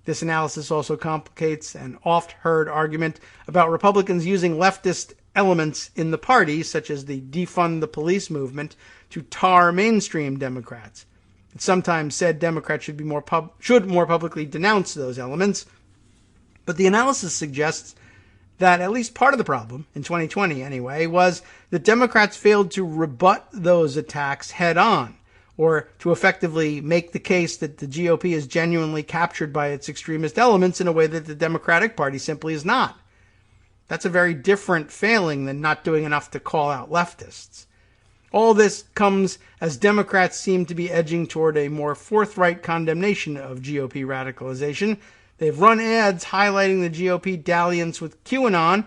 This analysis also complicates an oft-heard argument about Republicans using leftist elements in the party, such as the defund the police movement, to tar mainstream Democrats. It's sometimes said Democrats should more publicly denounce those elements, but the analysis suggests that at least part of the problem, in 2020 anyway, was that Democrats failed to rebut those attacks head on, or to effectively make the case that the GOP is genuinely captured by its extremist elements in a way that the Democratic Party simply is not. That's a very different failing than not doing enough to call out leftists. All this comes as Democrats seem to be edging toward a more forthright condemnation of GOP radicalization. They've run ads highlighting the GOP dalliance with QAnon,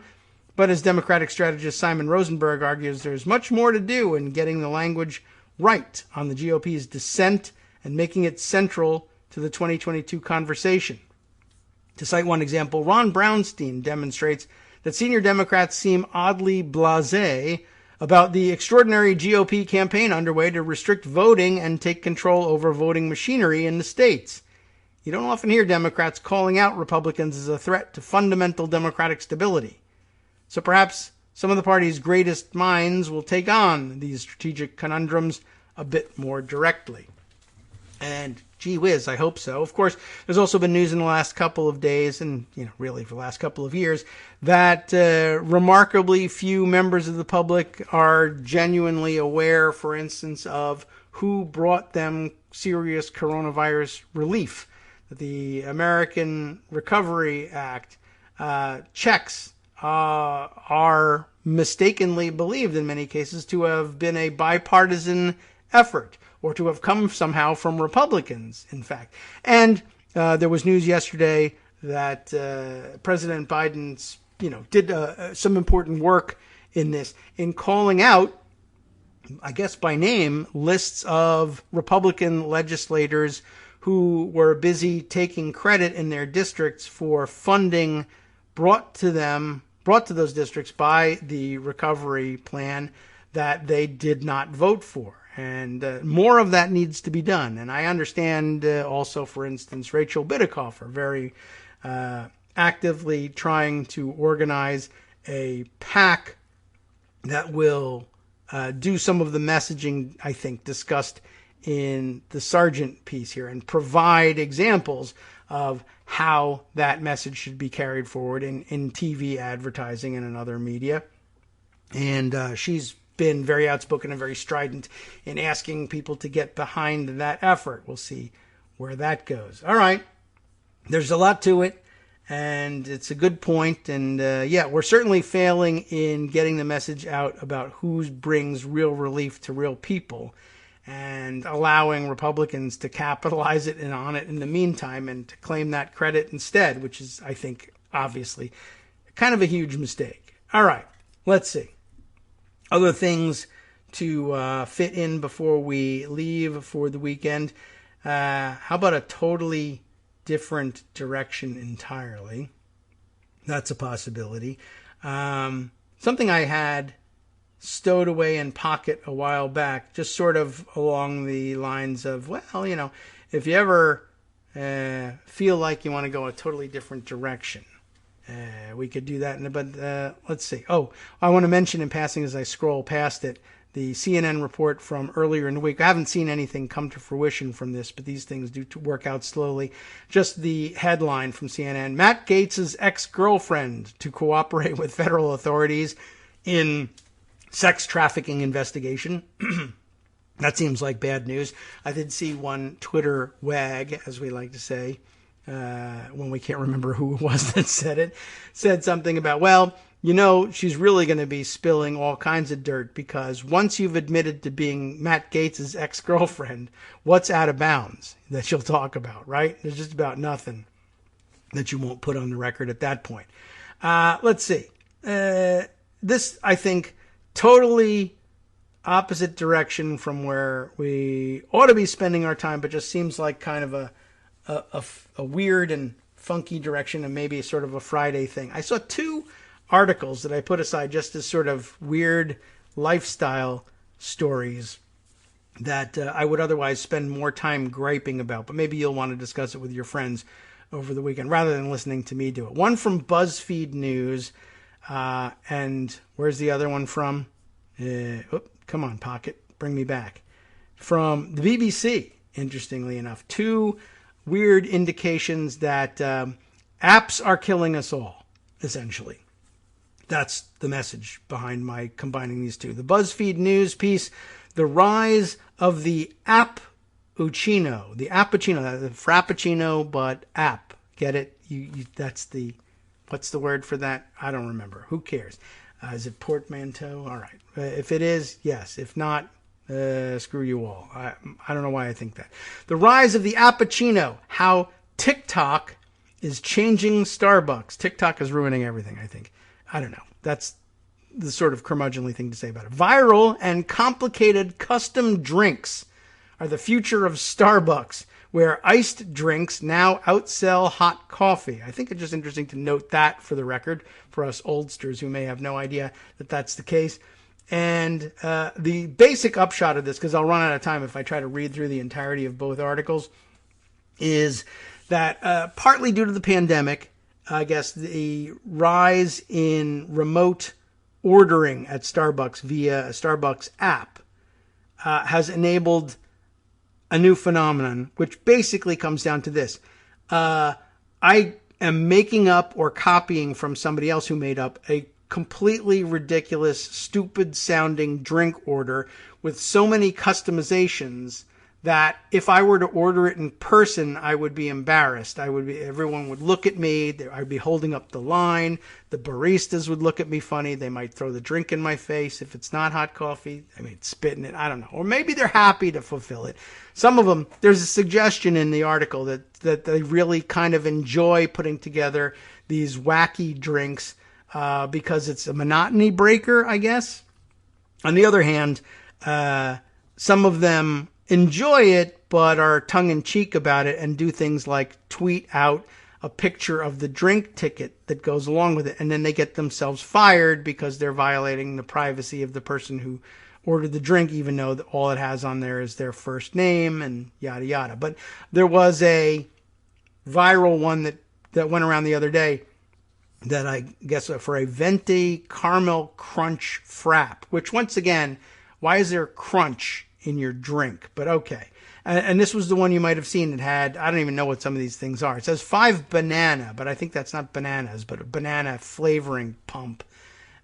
but as Democratic strategist Simon Rosenberg argues, there's much more to do in getting the language right on the GOP's dissent and making it central to the 2022 conversation. To cite one example, Ron Brownstein demonstrates that senior Democrats seem oddly blasé about the extraordinary GOP campaign underway to restrict voting and take control over voting machinery in the states. You don't often hear Democrats calling out Republicans as a threat to fundamental democratic stability. So perhaps some of the party's greatest minds will take on these strategic conundrums a bit more directly. And gee whiz, I hope so. Of course, there's also been news in the last couple of days, and really for the last couple of years, that remarkably few members of the public are genuinely aware, for instance, of who brought them serious coronavirus relief. The American Recovery Act checks are mistakenly believed in many cases to have been a bipartisan effort, or to have come somehow from Republicans, in fact. And there was news yesterday that President Biden, did some important work in this, in calling out, I guess by name, lists of Republican legislators who were busy taking credit in their districts for funding brought to those districts by the recovery plan that they did not vote for. And more of that needs to be done. And I understand also, for instance, Rachel Bitecofer very actively trying to organize a PAC that will do some of the messaging, I think, discussed in the Sargent piece here, and provide examples of how that message should be carried forward in TV advertising and in other media. And she's been very outspoken and very strident in asking people to get behind that effort. We'll see where that goes. All right. There's a lot to it. And it's a good point. And yeah, we're certainly failing in getting the message out about who brings real relief to real people, and allowing Republicans to capitalize it and on it in the meantime and to claim that credit instead, which is, I think, obviously kind of a huge mistake. All right, let's see. Other things to fit in before we leave for the weekend. How about a totally different direction entirely? That's a possibility. Something I had stowed away in pocket a while back, just sort of along the lines of, well, you know, if you ever feel like you want to go a totally different direction, we could do that. But let's see. Oh, I want to mention in passing as I scroll past it, the CNN report from earlier in the week. I haven't seen anything come to fruition from this, but these things do work out slowly. Just the headline from CNN: Matt Gaetz's ex-girlfriend to cooperate with federal authorities in sex trafficking investigation. That seems like bad news. I did see one Twitter wag, as we like to say, when we can't remember who it was that said it, said something about, well, you know, she's really going to be spilling all kinds of dirt, because once you've admitted to being Matt Gaetz's ex-girlfriend, what's out of bounds that you'll talk about, right? There's just about nothing that you won't put on the record at that point. Let's see. This, I think, totally opposite direction from where we ought to be spending our time, but just seems like kind of a weird and funky direction, and maybe sort of a Friday thing. I saw two articles that I put aside just as sort of weird lifestyle stories that I would otherwise spend more time griping about, but maybe you'll want to discuss it with your friends over the weekend rather than listening to me do it. One from BuzzFeed News, and where's the other one from? Come on, Pocket, bring me back. From the BBC, interestingly enough. Two weird indications that apps are killing us all, essentially. That's the message behind my combining these two. The BuzzFeed News piece: the rise of the appuccino. The appuccino, the frappuccino, but app. Get it? That's the, what's the word for that? I don't remember. Who cares? Is it portmanteau? All right. If it is, yes. If not, screw you all. I don't know why I think that. The rise of the appuccino. How TikTok is changing Starbucks. TikTok is ruining everything, I think. I don't know. That's the sort of curmudgeonly thing to say about it. Viral and complicated custom drinks are the future of Starbucks, where iced drinks now outsell hot coffee. I think it's just interesting to note that for the record, for us oldsters who may have no idea that that's the case. And the basic upshot of this, because I'll run out of time if I try to read through the entirety of both articles, is that partly due to the pandemic, I guess the rise in remote ordering at Starbucks via a Starbucks app has enabled a new phenomenon, which basically comes down to this. I am making up or copying from somebody else who made up a completely ridiculous, stupid-sounding drink order with so many customizations that if I were to order it in person, I would be embarrassed. Everyone would look at me. I'd be holding up the line. The baristas would look at me funny. They might throw the drink in my face. If it's not hot coffee, spit in it. I don't know. Or maybe they're happy to fulfill it. Some of them, there's a suggestion in the article that they really kind of enjoy putting together these wacky drinks because it's a monotony breaker, I guess. On the other hand, some of them enjoy it, but are tongue-in-cheek about it and do things like tweet out a picture of the drink ticket that goes along with it, and then they get themselves fired because they're violating the privacy of the person who ordered the drink, even though all it has on there is their first name and yada yada. But there was a viral one that went around the other day that I guess for a venti caramel crunch frap, which once again, why is there crunch in your drink? But okay. And this was the one you might have seen. It had, I don't even know what some of these things are. It says 5 banana, but I think that's not bananas, but a banana flavoring pump.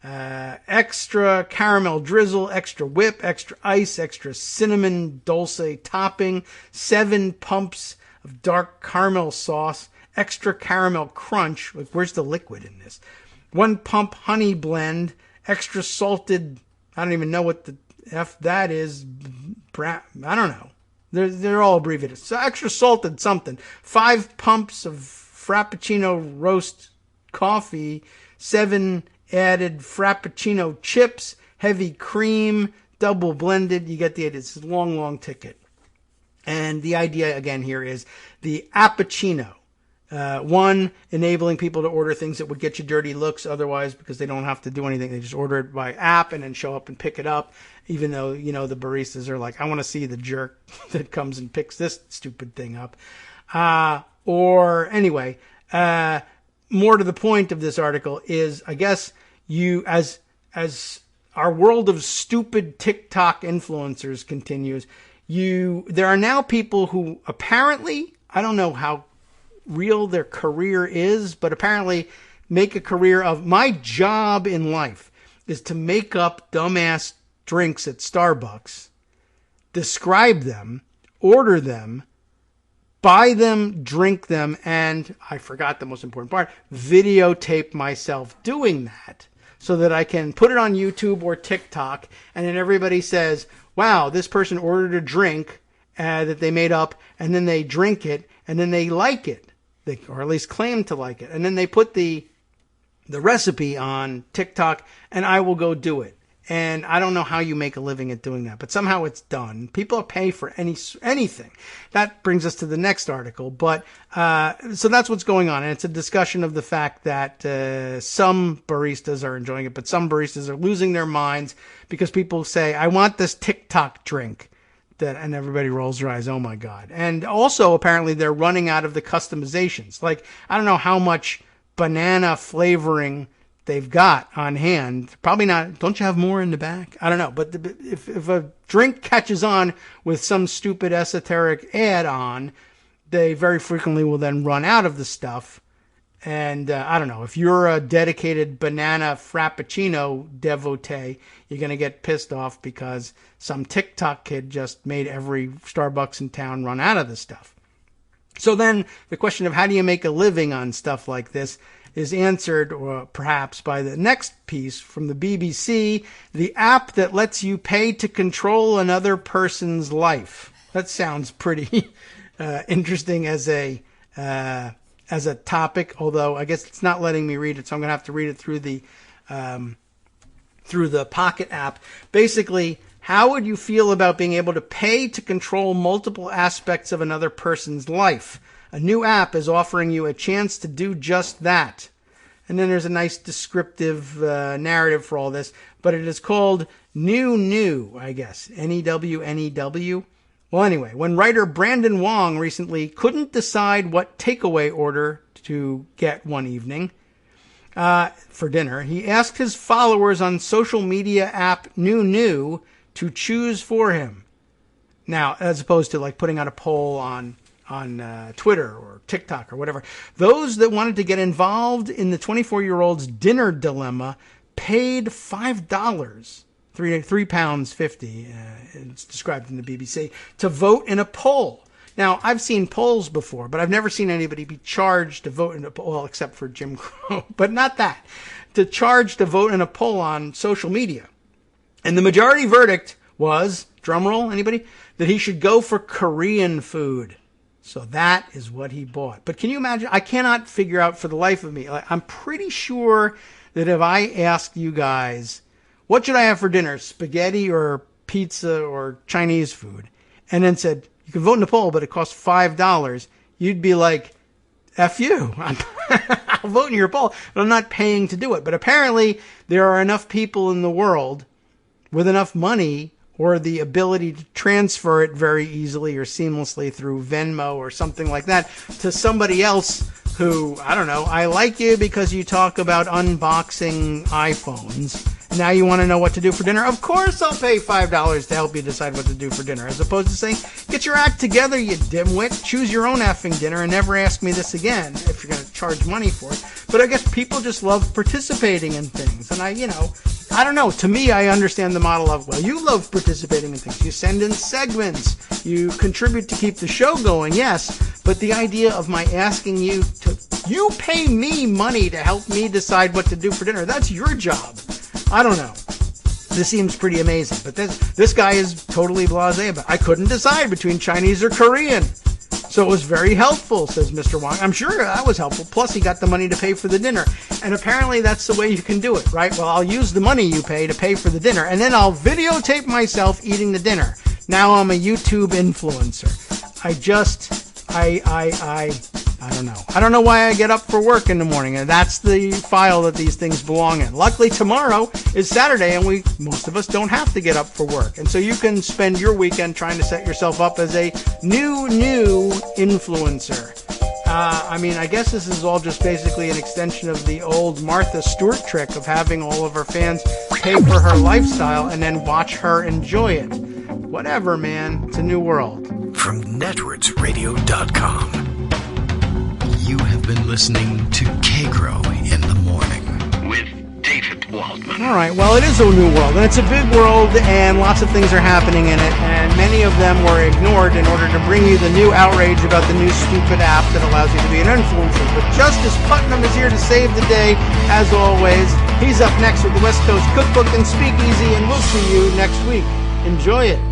Extra caramel drizzle, extra whip, extra ice, extra cinnamon dulce topping, 7 pumps of dark caramel sauce, extra caramel crunch. Like, where's the liquid in this? 1 pump honey blend, extra salted, I don't even know what the F that is. I don't know. They're all abbreviated. So extra salted something. 5 pumps of Frappuccino roast coffee, 7 added Frappuccino chips, heavy cream, double blended. You get the idea. It's a long, long ticket. And the idea again here is the Appuccino. One, enabling people to order things that would get you dirty looks otherwise, because they don't have to do anything. They just order it by app and then show up and pick it up, even though, the baristas are like, I want to see the jerk that comes and picks this stupid thing up. Or anyway, more to the point of this article is, I guess, you, as our world of stupid TikTok influencers continues, there are now people who apparently, I don't know how real their career is, but apparently make a career of, my job in life is to make up dumbass drinks at Starbucks, describe them, order them, buy them, drink them, and I forgot the most important part, videotape myself doing that so that I can put it on YouTube or TikTok, and then everybody says, wow, this person ordered a drink that they made up, and then they drink it, and then they like it. Or at least claim to like it. And then they put the recipe on TikTok, and I will go do it. And I don't know how you make a living at doing that, but somehow it's done. People pay for anything. That brings us to the next article. But so that's what's going on. And it's a discussion of the fact that some baristas are enjoying it, but some baristas are losing their minds because people say, I want this TikTok drink. And everybody rolls their eyes, oh my God. And also, apparently, they're running out of the customizations. Like, I don't know how much banana flavoring they've got on hand. Probably not. Don't you have more in the back? I don't know. But if a drink catches on with some stupid esoteric add-on, they very frequently will then run out of the stuff. And I don't know, if you're a dedicated banana Frappuccino devotee, you're going to get pissed off because some TikTok kid just made every Starbucks in town run out of this stuff. So then the question of how do you make a living on stuff like this is answered, or perhaps, by the next piece from the BBC, the app that lets you pay to control another person's life. That sounds pretty interesting as a topic, although I guess it's not letting me read it, so I'm going to have to read it through the Pocket app. Basically, how would you feel about being able to pay to control multiple aspects of another person's life? A new app is offering you a chance to do just that. And then there's a nice descriptive narrative for all this, but it is called New, I guess. N-E-W. Well, anyway, when writer Brandon Wong recently couldn't decide what takeaway order to get one evening for dinner, he asked his followers on social media app New to choose for him. Now, as opposed to like putting out a poll on Twitter or TikTok or whatever, those that wanted to get involved in the 24-year-old's dinner dilemma paid $5. £3.50, it's described in the BBC, to vote in a poll. Now, I've seen polls before, but I've never seen anybody be charged to vote in a poll, well, except for Jim Crow, but not that. To charge to vote in a poll on social media. And the majority verdict was, drumroll, anybody, that he should go for Korean food. So that is what he bought. But can you imagine? I cannot figure out for the life of me. I'm pretty sure that if I asked you guys, what should I have for dinner? Spaghetti or pizza or Chinese food? And then said, you can vote in the poll, but it costs $5. You'd be like, F you. I'll vote in your poll, but I'm not paying to do it. But apparently there are enough people in the world with enough money or the ability to transfer it very easily or seamlessly through Venmo or something like that to somebody else who, I don't know, I like you because you talk about unboxing iPhones. Now you want to know what to do for dinner? Of course I'll pay $5 to help you decide what to do for dinner, as opposed to saying, get your act together, you dimwit. Choose your own effing dinner and never ask me this again if you're going to charge money for it. But I guess people just love participating in things. And I don't know. To me, I understand the model of, well, you love participating in things. You send in segments. You contribute to keep the show going, yes. But the idea of my asking you pay me money to help me decide what to do for dinner, that's your job. I don't know. This seems pretty amazing. But this guy is totally blasé about it. I couldn't decide between Chinese or Korean. So it was very helpful, says Mr. Wong. I'm sure that was helpful. Plus, he got the money to pay for the dinner. And apparently that's the way you can do it, right? Well, I'll use the money you pay to pay for the dinner, and then I'll videotape myself eating the dinner. Now I'm a YouTube influencer. I don't know. I don't know why I get up for work in the morning, and that's the file that these things belong in. Luckily, tomorrow is Saturday, and most of us don't have to get up for work. And so you can spend your weekend trying to set yourself up as a new influencer. I guess this is all just basically an extension of the old Martha Stewart trick of having all of her fans pay for her lifestyle and then watch her enjoy it. Whatever, man. It's a new world. From netrootsradio.com. You have been listening to Kagro in the Morning with David Waldman. All right, well, it is a new world, and it's a big world, and lots of things are happening in it, and many of them were ignored in order to bring you the new outrage about the new stupid app that allows you to be an influencer. But Justice Putnam is here to save the day, as always. He's up next with the West Coast Cookbook and Speakeasy, and we'll see you next week. Enjoy it.